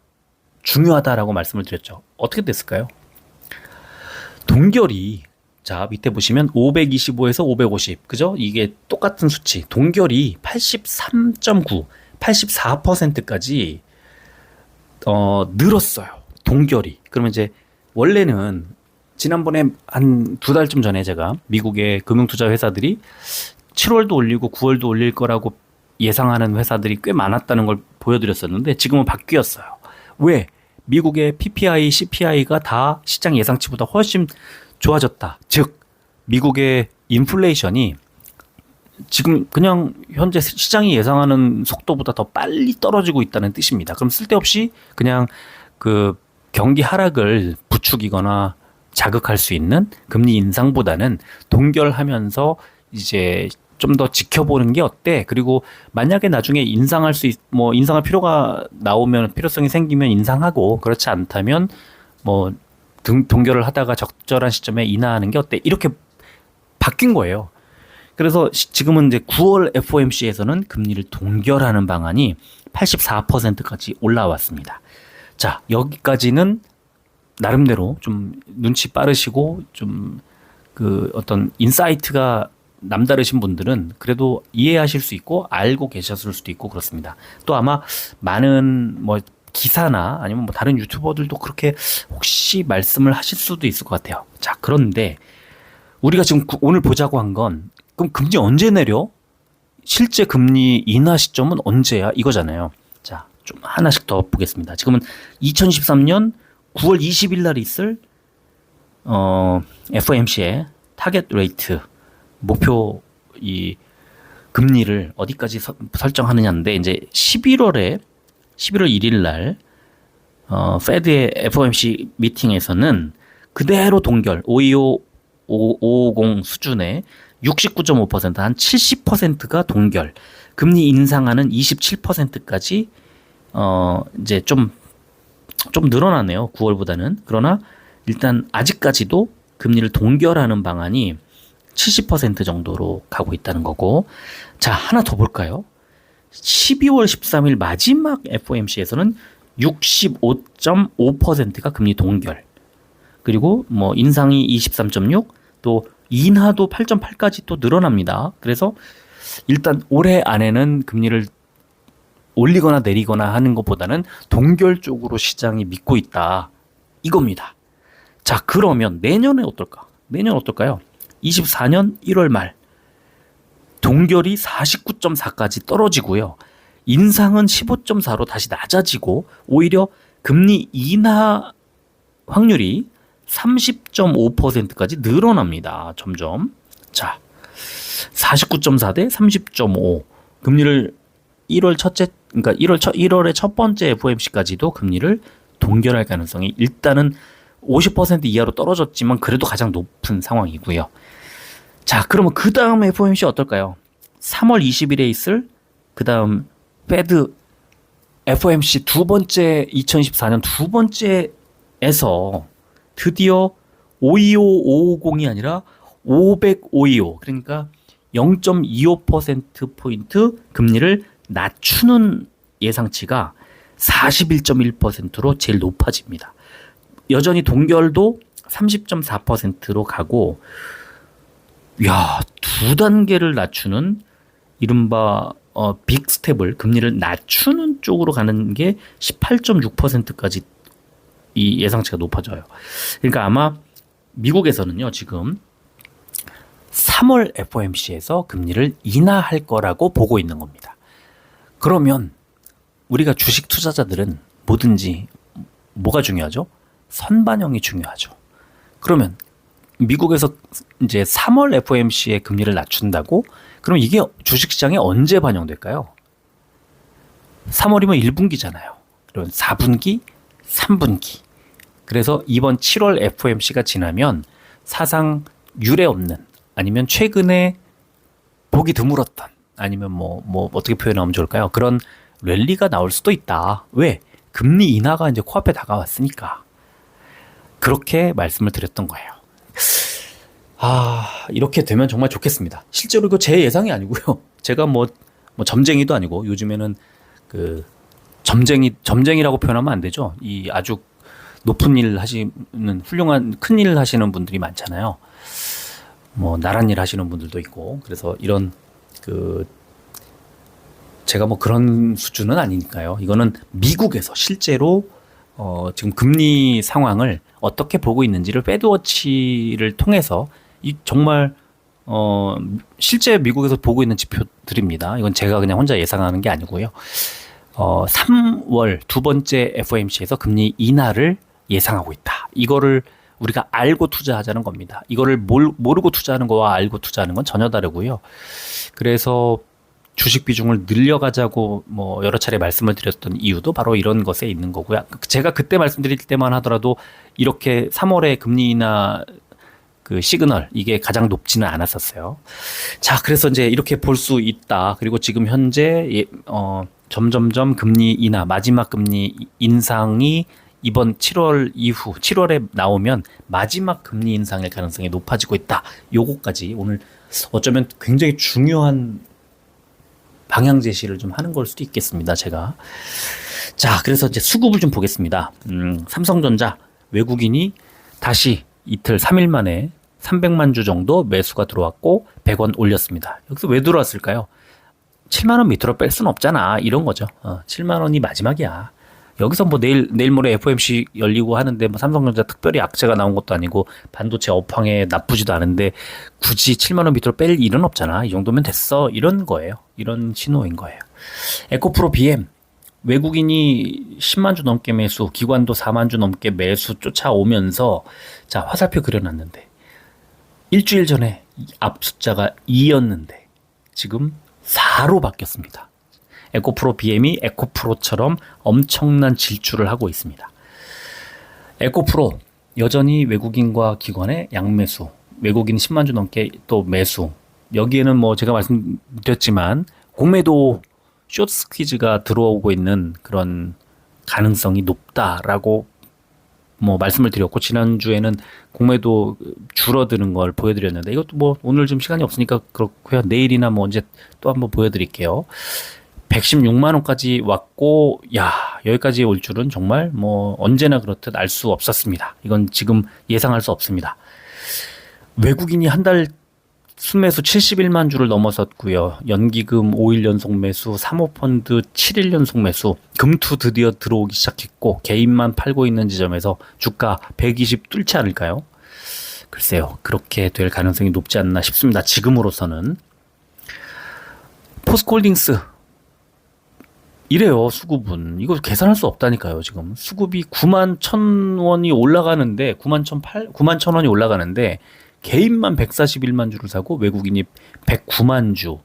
중요하다라고 말씀을 드렸죠. 어떻게 됐을까요? 동결이 자 밑에 보시면 525에서 550 그죠? 이게 똑같은 수치 동결이 83.9 84%까지 늘었어요. 동결이. 그러면 이제 원래는 지난번에 한 2달쯤 전에 제가 미국의 금융투자 회사들이 7월도 올리고 9월도 올릴 거라고 예상하는 회사들이 꽤 많았다는 걸 보여드렸었는데 지금은 바뀌었어요. 왜? 미국의 PPI, CPI가 다 시장 예상치보다 훨씬 좋아졌다. 즉 미국의 인플레이션이 지금 그냥 현재 시장이 예상하는 속도보다 더 빨리 떨어지고 있다는 뜻입니다. 그럼 쓸데없이 그냥 그 경기 하락을 부추기거나 자극할 수 있는 금리 인상보다는 동결하면서 이제 좀 더 지켜보는 게 어때? 그리고 만약에 나중에 인상할 인상할 필요가 나오면 필요성이 생기면 인상하고 그렇지 않다면 뭐 동결을 하다가 적절한 시점에 인하하는 게 어때? 이렇게 바뀐 거예요. 그래서 지금은 이제 9월 FOMC에서는 금리를 동결하는 방안이 84%까지 올라왔습니다. 자, 여기까지는 나름대로 좀 눈치 빠르시고 좀 그 어떤 인사이트가 남다르신 분들은 그래도 이해하실 수 있고 알고 계셨을 수도 있고 그렇습니다. 또 아마 많은 뭐 기사나 아니면 뭐 다른 유튜버들도 그렇게 혹시 말씀을 하실 수도 있을 것 같아요. 자, 그런데 우리가 지금 오늘 보자고 한 건 그럼 금리 언제 내려? 실제 금리 인하 시점은 언제야? 이거잖아요. 자, 좀 하나씩 더 보겠습니다. 지금은 2023년 9월 20일 날 있을 FOMC의 타겟 레이트 목표 금리를 어디까지 설정하느냐인데 이제 11월 1일 날 페드의 FOMC 미팅에서는 그대로 동결 550 수준의 69.5%, 한 70%가 동결. 금리 인상하는 27%까지 이제 좀 늘어나네요. 9월보다는. 그러나 일단 아직까지도 금리를 동결하는 방안이 70% 정도로 가고 있다는 거고. 자, 하나 더 볼까요? 12월 13일 마지막 FOMC에서는 65.5%가 금리 동결. 그리고 뭐 인상이 23.6, 또 인하도 8.8까지 또 늘어납니다. 그래서 일단 올해 안에는 금리를 올리거나 내리거나 하는 것보다는 동결 쪽으로 시장이 믿고 있다. 이겁니다. 자, 그러면 내년에 어떨까? 내년 어떨까요? 24년 1월 말 동결이 49.4까지 떨어지고요. 인상은 15.4로 다시 낮아지고 오히려 금리 인하 확률이 30.5%까지 늘어납니다. 점점. 자, 49.4 대 30.5. 금리를 1월의 첫 번째 FOMC까지도 금리를 동결할 가능성이 일단은 50% 이하로 떨어졌지만 그래도 가장 높은 상황이고요. 자, 그러면 그 다음 FOMC 어떨까요? 3월 20일에 있을 그 다음 페드 FOMC 두 번째 2024년 두 번째에서 드디어 525, 550이 아니라 500, 525 그러니까 0.25%포인트 금리를 낮추는 예상치가 41.1%로 제일 높아집니다. 여전히 동결도 30.4%로 가고, 야, 두 단계를 낮추는 이른바 빅 스텝을 금리를 낮추는 쪽으로 가는 게 18.6%까지 이 예상치가 높아져요. 그러니까 아마 미국에서는요, 지금 3월 FOMC에서 금리를 인하할 거라고 보고 있는 겁니다. 그러면 우리가 주식 투자자들은 뭐든지 뭐가 중요하죠? 선반영이 중요하죠. 그러면 미국에서 이제 3월 FOMC에 금리를 낮춘다고? 그럼 이게 주식시장에 언제 반영될까요? 3월이면 1분기잖아요. 그럼 4분기, 3분기. 그래서 이번 7월 FOMC가 지나면 사상 유례 없는 아니면 최근에 보기 드물었던 아니면 뭐 어떻게 표현하면 좋을까요? 그런 랠리가 나올 수도 있다. 왜? 금리 인하가 이제 코앞에 다가왔으니까. 그렇게 말씀을 드렸던 거예요. 이렇게 되면 정말 좋겠습니다. 실제로 이거 제 예상이 아니고요. 제가 뭐 점쟁이도 아니고 요즘에는 그 점쟁이라고 표현하면 안 되죠. 이 아주 높은 일 하시는 훌륭한 큰 일 하시는 분들이 많잖아요. 뭐 나란 일 하시는 분들도 있고. 그래서 이런 제가 뭐 그런 수준은 아니니까요. 이거는 미국에서 실제로 지금 금리 상황을 어떻게 보고 있는지를 페드워치를 통해서 정말 실제 미국에서 보고 있는 지표들입니다. 이건 제가 그냥 혼자 예상하는 게 아니고요. 3월 두 번째 FOMC에서 금리 인하를 예상하고 있다. 이거를 우리가 알고 투자하자는 겁니다. 이거를 모르고 투자하는 거와 알고 투자하는 건 전혀 다르고요. 그래서 주식 비중을 늘려가자고 뭐 여러 차례 말씀을 드렸던 이유도 바로 이런 것에 있는 거고요. 제가 그때 말씀드릴 때만 하더라도 이렇게 3월에 금리 인하 그 시그널 이게 가장 높지는 않았었어요. 자, 그래서 이제 이렇게 볼 수 있다. 그리고 지금 현재 점점점 금리 인하 마지막 금리 인상이 이번 7월 이후 7월에 나오면 마지막 금리 인상일 가능성이 높아지고 있다. 요거까지 오늘 어쩌면 굉장히 중요한 방향 제시를 좀 하는 걸 수도 있겠습니다. 제가. 자, 그래서 이제 수급을 좀 보겠습니다. 삼성전자 외국인이 다시 이틀 3일 만에 300만 주 정도 매수가 들어왔고 100원 올렸습니다. 여기서 왜 들어왔을까요? 7만 원 밑으로 뺄 수는 없잖아. 이런 거죠. 7만 원이 마지막이야. 여기서 뭐 내일 모레 FOMC 열리고 하는데 뭐 삼성전자 특별히 악재가 나온 것도 아니고 반도체 업황에 나쁘지도 않은데 굳이 7만 원 밑으로 뺄 일은 없잖아. 이 정도면 됐어. 이런 거예요. 이런 신호인 거예요. 에코프로 BM 외국인이 10만 주 넘게 매수, 기관도 4만 주 넘게 매수 쫓아오면서 자, 화살표 그려놨는데 일주일 전에 앞 숫자가 2였는데 지금 4로 바뀌었습니다. 에코프로 BM이 에코프로처럼 엄청난 질주를 하고 있습니다. 에코프로 여전히 외국인과 기관의 양매수, 외국인 10만 주 넘게 또 매수. 여기에는 뭐 제가 말씀드렸지만 공매도 숏 스퀴즈가 들어오고 있는 그런 가능성이 높다라고 뭐 말씀을 드렸고, 지난주에는 공매도 줄어드는 걸 보여드렸는데, 이것도 뭐 오늘 좀 시간이 없으니까 그렇고요. 내일이나 뭐 언제 또 한번 보여드릴게요. 116만 원까지 왔고, 야, 여기까지 올 줄은 정말 뭐 언제나 그렇듯 알 수 없었습니다. 이건 지금 예상할 수 없습니다. 외국인이 한 달 순매수 71만 주를 넘어섰고요. 연기금 5일 연속 매수, 사모펀드 7일 연속 매수, 금투 드디어 들어오기 시작했고, 개인만 팔고 있는 지점에서 주가 120 뚫지 않을까요? 글쎄요, 그렇게 될 가능성이 높지 않나 싶습니다. 지금으로서는. 포스코홀딩스 이래요. 수급은 이거 계산할 수 없다니까요. 지금 수급이 9만 1,000원이 올라가는데, 9만 1,000원이 올라가는데 개인만 141만 주를 사고 외국인이 109만 주,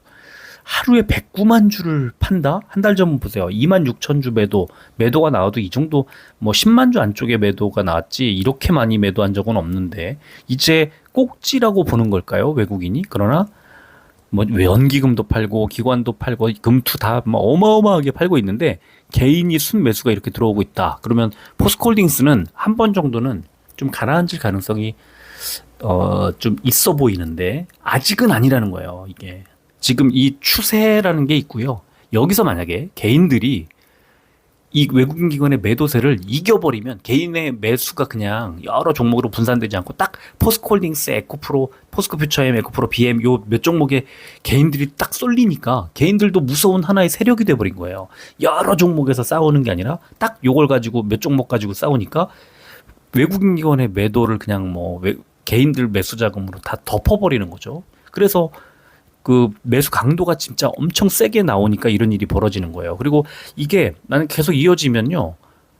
하루에 109만 주를 판다? 한 달 전 보세요. 2만 6천 주 매도가 나와도 이 정도 뭐 10만 주 안쪽에 매도가 나왔지, 이렇게 많이 매도한 적은 없는데 이제 꼭지라고 보는 걸까요? 외국인이? 그러나 뭐 연기금도 팔고 기관도 팔고 금투 다 뭐 어마어마하게 팔고 있는데 개인이 순매수가 이렇게 들어오고 있다. 그러면 포스코홀딩스는 한 번 정도는 좀 가라앉을 가능성이 좀 있어 보이는데 아직은 아니라는 거예요. 이게 지금 이 추세라는 게 있고요. 여기서 만약에 개인들이 이 외국인 기관의 매도세를 이겨버리면, 개인의 매수가 그냥 여러 종목으로 분산되지 않고 딱 포스코홀딩스, 에코프로, 포스코퓨처엠, 에코프로, BM 요 몇 종목에 개인들이 딱 쏠리니까 개인들도 무서운 하나의 세력이 돼버린 거예요. 여러 종목에서 싸우는 게 아니라 딱 요걸 가지고 몇 종목 가지고 싸우니까 외국인 기관의 매도를 그냥 뭐 개인들 매수 자금으로 다 덮어버리는 거죠. 그래서 그 매수 강도가 진짜 엄청 세게 나오니까 이런 일이 벌어지는 거예요. 그리고 이게 나는 계속 이어지면요,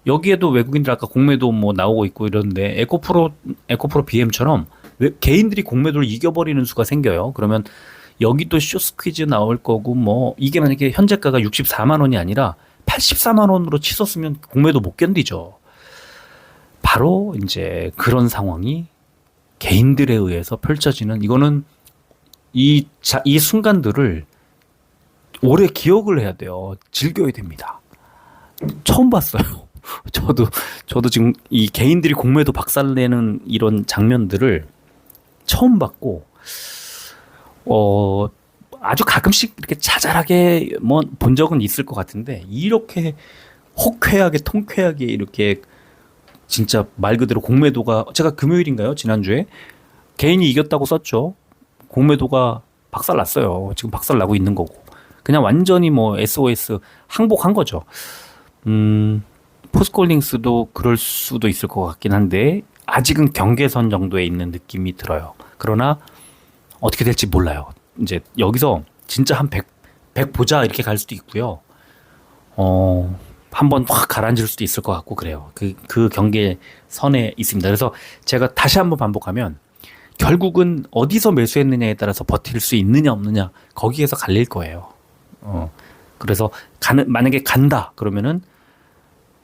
여기에도 외국인들 아까 공매도 뭐 나오고 있고 이런데 에코프로 BM처럼 개인들이 공매도를 이겨버리는 수가 생겨요. 그러면 여기도 숏스퀴즈 나올 거고, 뭐 이게 만약에 현재가가 64만 원이 아니라 84만 원으로 치솟으면 공매도 못 견디죠. 바로 이제 그런 상황이 개인들에 의해서 펼쳐지는, 이거는 이 순간들을 오래 기억을 해야 돼요. 즐겨야 됩니다. 처음 봤어요. 저도 지금 이 개인들이 공매도 박살내는 이런 장면들을 처음 봤고, 아주 가끔씩 이렇게 자잘하게 뭐 본 적은 있을 것 같은데, 이렇게 호쾌하게 통쾌하게 이렇게 진짜 말 그대로 공매도가, 제가 금요일인가요? 지난주에 개인이 이겼다고 썼죠. 공매도가 박살났어요. 지금 박살나고 있는 거고. 그냥 완전히 뭐 SOS 항복한 거죠. 포스코홀딩스도 그럴 수도 있을 것 같긴 한데 아직은 경계선 정도에 있는 느낌이 들어요. 그러나 어떻게 될지 몰라요. 이제 여기서 진짜 한 100 보자 이렇게 갈 수도 있고요. 한번 확 가라앉을 수도 있을 것 같고 그래요. 그 경계선에 있습니다. 그래서 제가 다시 한번 반복하면, 결국은 어디서 매수했느냐에 따라서 버틸 수 있느냐 없느냐 거기에서 갈릴 거예요. 그래서 만약에 간다 그러면은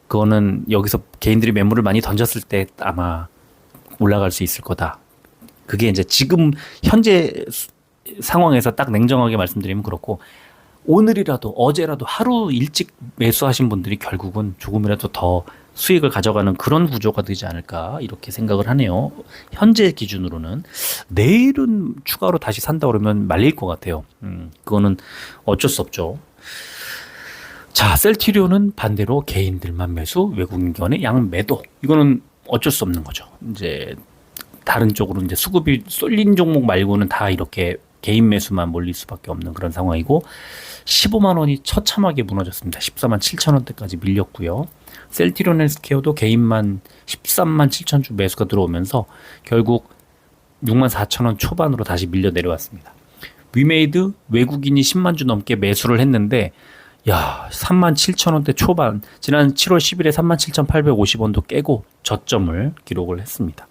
그거는 여기서 개인들이 매물을 많이 던졌을 때 아마 올라갈 수 있을 거다. 그게 이제 지금 현재 상황에서 딱 냉정하게 말씀드리면 그렇고, 오늘이라도 어제라도 하루 일찍 매수하신 분들이 결국은 조금이라도 더 수익을 가져가는 그런 구조가 되지 않을까 이렇게 생각을 하네요. 현재 기준으로는. 내일은 추가로 다시 산다 그러면 말릴 것 같아요. 그거는 어쩔 수 없죠. 자, 셀트리온은 반대로 개인들만 매수, 외국인 기관의 양 매도. 이거는 어쩔 수 없는 거죠. 이제 다른 쪽으로 이제 수급이 쏠린 종목 말고는 다 이렇게 개인 매수만 몰릴 수밖에 없는 그런 상황이고, 15만 원이 처참하게 무너졌습니다. 14만 7천 원대까지 밀렸고요. 셀트리온 헬스케어도 개인만 13만 7천 주 매수가 들어오면서 결국 6만 4천 원 초반으로 다시 밀려 내려왔습니다. 위메이드 외국인이 10만 주 넘게 매수를 했는데, 야, 3만 7천 원대 초반, 지난 7월 10일에 3만 7,850원도 깨고 저점을 기록을 했습니다.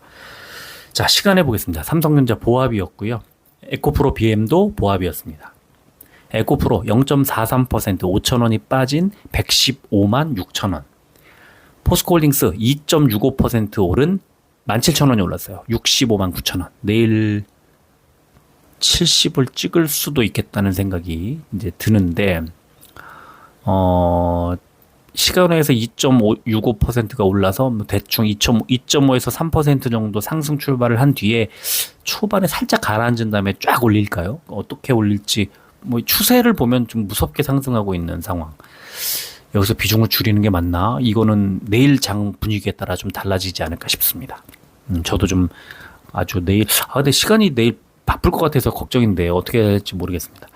자, 시간해 보겠습니다. 삼성전자 보합이었고요. 에코프로 BM도 보합이었습니다. 에코프로 0.43% 5천원이 빠진 115만 6천원. 포스코홀딩스 2.65% 오른 17,000원이 올랐어요. 65만 9천원. 내일 70을 찍을 수도 있겠다는 생각이 이제 드는데, 시간에서 2.65%가 올라서 대충 2.5에서 3% 정도 상승 출발을 한 뒤에 초반에 살짝 가라앉은 다음에 쫙 올릴까요? 어떻게 올릴지 뭐 추세를 보면 좀 무섭게 상승하고 있는 상황. 여기서 비중을 줄이는 게 맞나? 이거는 내일 장 분위기에 따라 좀 달라지지 않을까 싶습니다. 저도 좀 아주 내일 근데 시간이 내일 바쁠 것 같아서 걱정인데 어떻게 할지 모르겠습니다.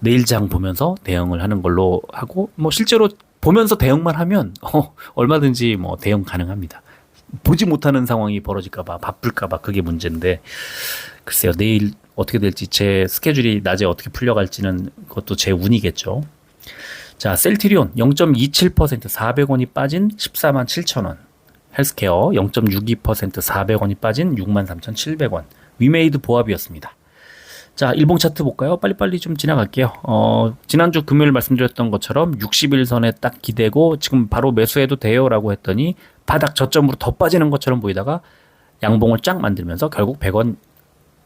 내일 장 보면서 대응을 하는 걸로 하고, 뭐 실제로 보면서 대응만 하면 얼마든지 뭐 대응 가능합니다. 보지 못하는 상황이 벌어질까봐, 바쁠까봐 그게 문제인데, 글쎄요, 내일 어떻게 될지, 제 스케줄이 낮에 어떻게 풀려갈지는 그것도 제 운이겠죠. 자, 셀트리온 0.27% 400원이 빠진 14만 7천원. 헬스케어 0.62% 400원이 빠진 63,700원. 위메이드 보합이었습니다. 자, 일봉 차트 볼까요? 빨리빨리 좀 지나갈게요. 지난주 금요일 말씀드렸던 것처럼 60일선에 딱 기대고 지금 바로 매수해도 돼요 라고 했더니 바닥 저점으로 더 빠지는 것처럼 보이다가 양봉을 쫙 만들면서 결국 100원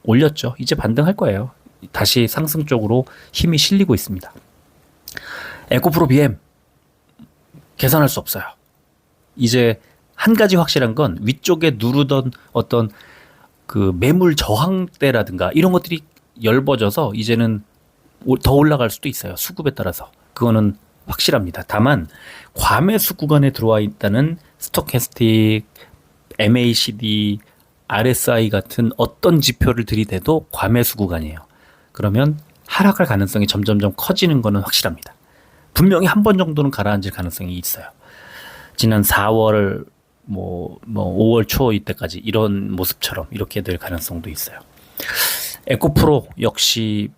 올렸죠. 이제 반등할 거예요. 다시 상승 쪽으로 힘이 실리고 있습니다. 에코프로 BM 계산할 수 없어요. 이제 한 가지 확실한 건 위쪽에 누르던 어떤 그 매물 저항대라든가 이런 것들이 엷어져서 이제는 더 올라갈 수도 있어요. 수급에 따라서. 그거는 확실합니다. 다만 과매수 구간에 들어와 있다는 스토캐스틱, MACD, RSI 같은 어떤 지표를 들이대도 과매수 구간이에요. 그러면 하락할 가능성이 점점점 커지는 거는 확실합니다. 분명히 한 번 정도는 가라앉을 가능성이 있어요. 지난 4월, 5월 초 이때까지 이런 모습처럼 이렇게 될 가능성도 있어요. 에코프로 역시,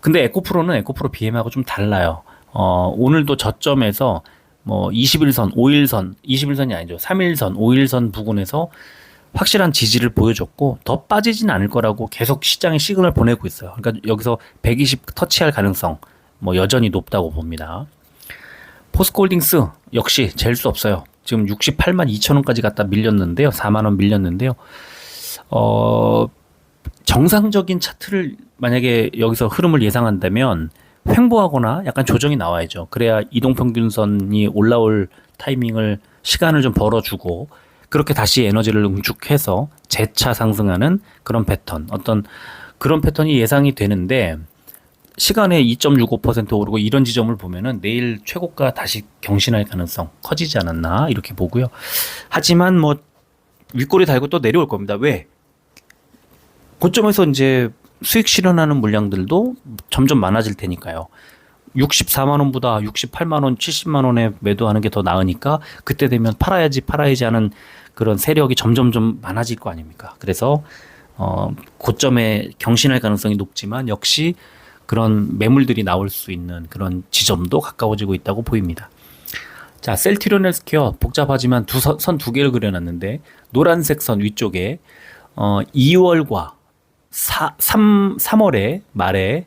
근데 에코프로는 에코프로 BM하고 좀 달라요. 오늘도 저점에서 21선, 5일선, 21선이 아니죠. 3일선, 5일선 부근에서 확실한 지지를 보여줬고 더 빠지진 않을 거라고 계속 시장에 시그널 보내고 있어요. 그러니까 여기서 120 터치할 가능성 여전히 높다고 봅니다. 포스코홀딩스 역시 잴 수 없어요. 지금 68만 2천원까지 갔다 밀렸는데요. 4만원 밀렸는데요. 정상적인 차트를 만약에 여기서 흐름을 예상한다면 횡보하거나 약간 조정이 나와야죠. 그래야 이동평균선이 올라올 타이밍을, 시간을 좀 벌어주고 그렇게 다시 에너지를 응축해서 재차 상승하는 그런 패턴, 어떤 그런 패턴이 예상이 되는데, 시간에 2.65% 오르고 이런 지점을 보면은 내일 최고가 다시 경신할 가능성 커지지 않았나 이렇게 보고요. 하지만 윗꼬리 달고 또 내려올 겁니다. 왜? 고점에서 이제 수익 실현하는 물량들도 점점 많아질 테니까요. 64만 원보다 68만 원, 70만 원에 매도하는 게 더 나으니까 그때 되면 팔아야지 하는 그런 세력이 점점점 많아질 거 아닙니까? 그래서 고점에 경신할 가능성이 높지만 역시 그런 매물들이 나올 수 있는 그런 지점도 가까워지고 있다고 보입니다. 자, 셀트리온 헬스케어 복잡하지만 선 두 개를 그려놨는데, 노란색 선 위쪽에 2월과 3월에 말에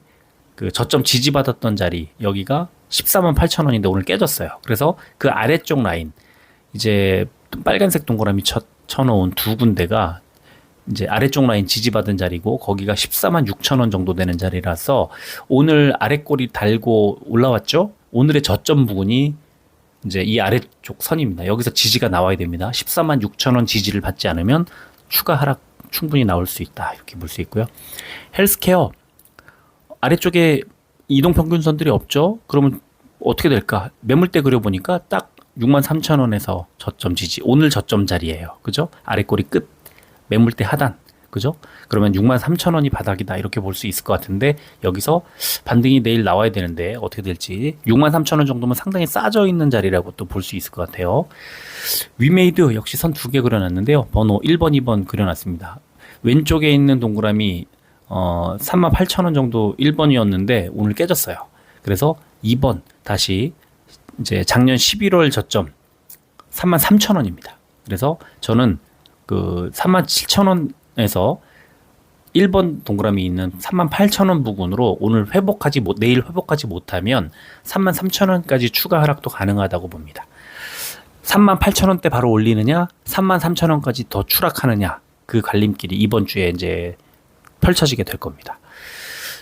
그 저점 지지받았던 자리, 여기가 14만 8천 원인데 오늘 깨졌어요. 그래서 그 아래쪽 라인, 이제 빨간색 동그라미 쳐놓은 두 군데가 이제 아래쪽 라인 지지받은 자리고, 거기가 14만 6천 원 정도 되는 자리라서 오늘 아래꼬리 달고 올라왔죠. 오늘의 저점 부분이 이제 이 아래쪽 선입니다. 여기서 지지가 나와야 됩니다. 14만 6천 원 지지를 받지 않으면 추가 하락 충분히 나올 수 있다, 이렇게 볼 수 있고요. 헬스케어 아래쪽에 이동평균선들이 없죠. 그러면 어떻게 될까? 매물대 그려보니까 딱 6만 3천 원에서 저점 지지, 오늘 저점 자리예요. 그죠? 아래꼬리 끝, 매물대 하단, 그죠? 그러면 6만 3천 원이 바닥이다, 이렇게 볼 수 있을 것 같은데, 여기서 반등이 내일 나와야 되는데 어떻게 될지. 6만 3천 원 정도면 상당히 싸져 있는 자리라고 또 볼 수 있을 것 같아요. 위메이드 역시 선 두 개 그려놨는데요. 번호 1번, 2번 그려놨습니다. 왼쪽에 있는 동그라미 3만 8천 원 정도 1번이었는데 오늘 깨졌어요. 그래서 2번 다시 이제 작년 11월 저점 3만 3천 원입니다. 그래서 저는 그 3만 7천 원에서 1번 동그라미 있는 38,000원 부근으로 오늘 내일 회복하지 못하면 33,000원까지 추가 하락도 가능하다고 봅니다. 38,000원대 바로 올리느냐, 33,000원까지 더 추락하느냐, 그 갈림길이 이번 주에 이제 펼쳐지게 될 겁니다.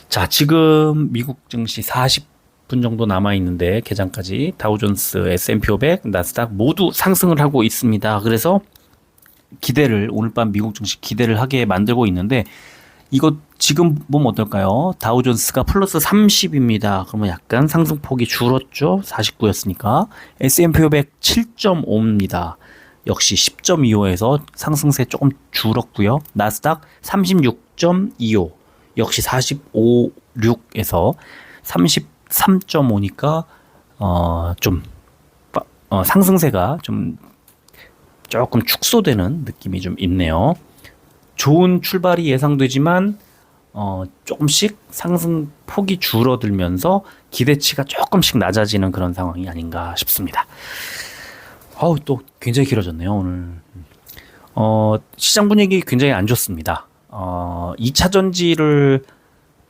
자, 지금 미국 증시 40분 정도 남아 있는데 개장까지 다우존스, S&P 500, 나스닥 모두 상승을 하고 있습니다. 그래서 오늘 밤 미국 증시 기대를 하게 만들고 있는데, 이거 지금 보면 어떨까요? 다우존스가 플러스 30입니다. 그러면 약간 상승폭이 줄었죠? 49였으니까. S&P 500 7.5입니다. 역시 10.25에서 상승세 조금 줄었고요. 나스닥 36.25. 역시 45.6에서 33.5니까 상승세가 좀 조금 축소되는 느낌이 좀 있네요. 좋은 출발이 예상되지만 조금씩 상승폭이 줄어들면서 기대치가 조금씩 낮아지는 그런 상황이 아닌가 싶습니다. 또 굉장히 길어졌네요, 오늘. 시장 분위기 굉장히 안 좋습니다. 2차 전지를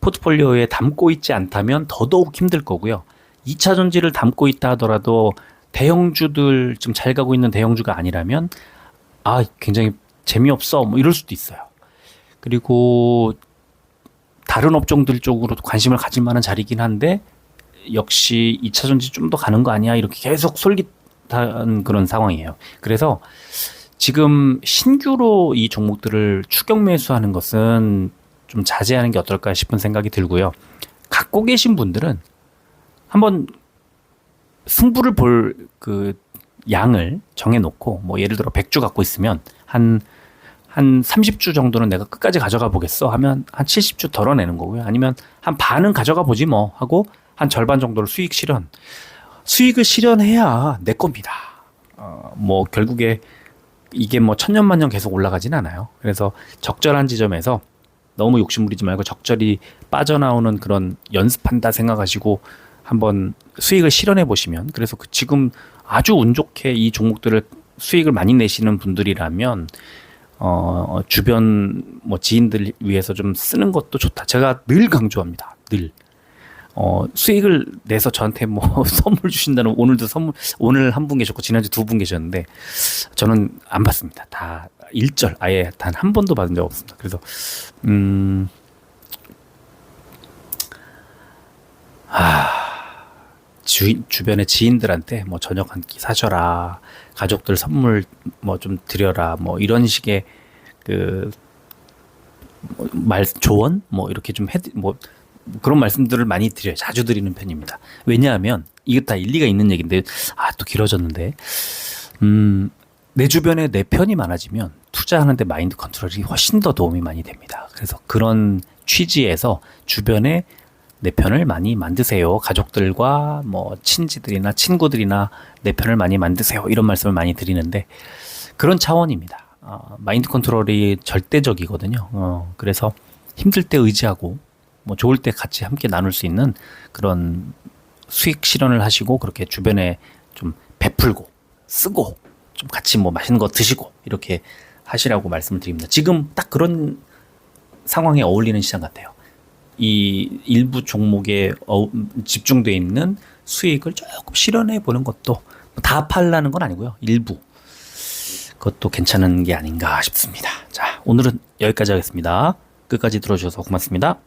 포트폴리오에 담고 있지 않다면 더더욱 힘들 거고요. 2차 전지를 담고 있다 하더라도 대형주들, 지금 잘 가고 있는 대형주가 아니라면 굉장히 재미없어 뭐 이럴 수도 있어요. 그리고 다른 업종들 쪽으로 관심을 가질 만한 자리긴 한데 역시 2차 전지 좀 더 가는 거 아니야, 이렇게 계속 솔깃한 그런 상황이에요. 그래서 지금 신규로 이 종목들을 추격 매수하는 것은 좀 자제하는 게 어떨까 싶은 생각이 들고요. 갖고 계신 분들은 한번 승부를 볼 그 양을 정해놓고, 뭐 예를 들어 100주 갖고 있으면 한 30주 정도는 내가 끝까지 가져가 보겠어 하면 한 70주 덜어내는 거고요. 아니면 한 반은 가져가 보지 뭐 하고 한 절반 정도를 수익을 실현해야 내 겁니다. 뭐 결국에 이게 뭐 천년만년 계속 올라가진 않아요. 그래서 적절한 지점에서 너무 욕심 부리지 말고 적절히 빠져나오는 그런 연습한다 생각하시고 한번 수익을 실현해 보시면, 그래서 지금 아주 운 좋게 이 종목들을 수익을 많이 내시는 분들이라면 주변 뭐 지인들 위해서 좀 쓰는 것도 좋다. 제가 늘 강조합니다. 늘 수익을 내서 저한테 뭐 선물 주신다는, 오늘 한 분 계셨고 지난주 2분 계셨는데 저는 안 받습니다. 다 일절 아예 단 한 번도 받은 적 없습니다. 그래서 주변의 지인들한테 뭐 저녁 한 끼 사셔라, 가족들 선물 뭐 좀 드려라, 뭐 이런 식의 조언 뭐 이렇게 좀 뭐 그런 말씀들을 많이 드려요. 자주 드리는 편입니다. 왜냐하면 이게 다 일리가 있는 얘기인데 또 길어졌는데, 내 주변에 내 편이 많아지면 투자하는데 마인드 컨트롤이 훨씬 더 도움이 많이 됩니다. 그래서 그런 취지에서 주변에 내 편을 많이 만드세요. 가족들과 뭐 친지들이나 친구들이나 내 편을 많이 만드세요. 이런 말씀을 많이 드리는데 그런 차원입니다. 마인드 컨트롤이 절대적이거든요. 그래서 힘들 때 의지하고 뭐 좋을 때 같이 함께 나눌 수 있는 그런 수익 실현을 하시고, 그렇게 주변에 좀 베풀고 쓰고 좀 같이 뭐 맛있는 거 드시고 이렇게 하시라고 말씀을 드립니다. 지금 딱 그런 상황에 어울리는 시장 같아요. 이 일부 종목에 집중되어 있는 수익을 조금 실현해 보는 것도, 다 팔라는 건 아니고요. 일부. 그것도 괜찮은 게 아닌가 싶습니다. 자, 오늘은 여기까지 하겠습니다. 끝까지 들어주셔서 고맙습니다.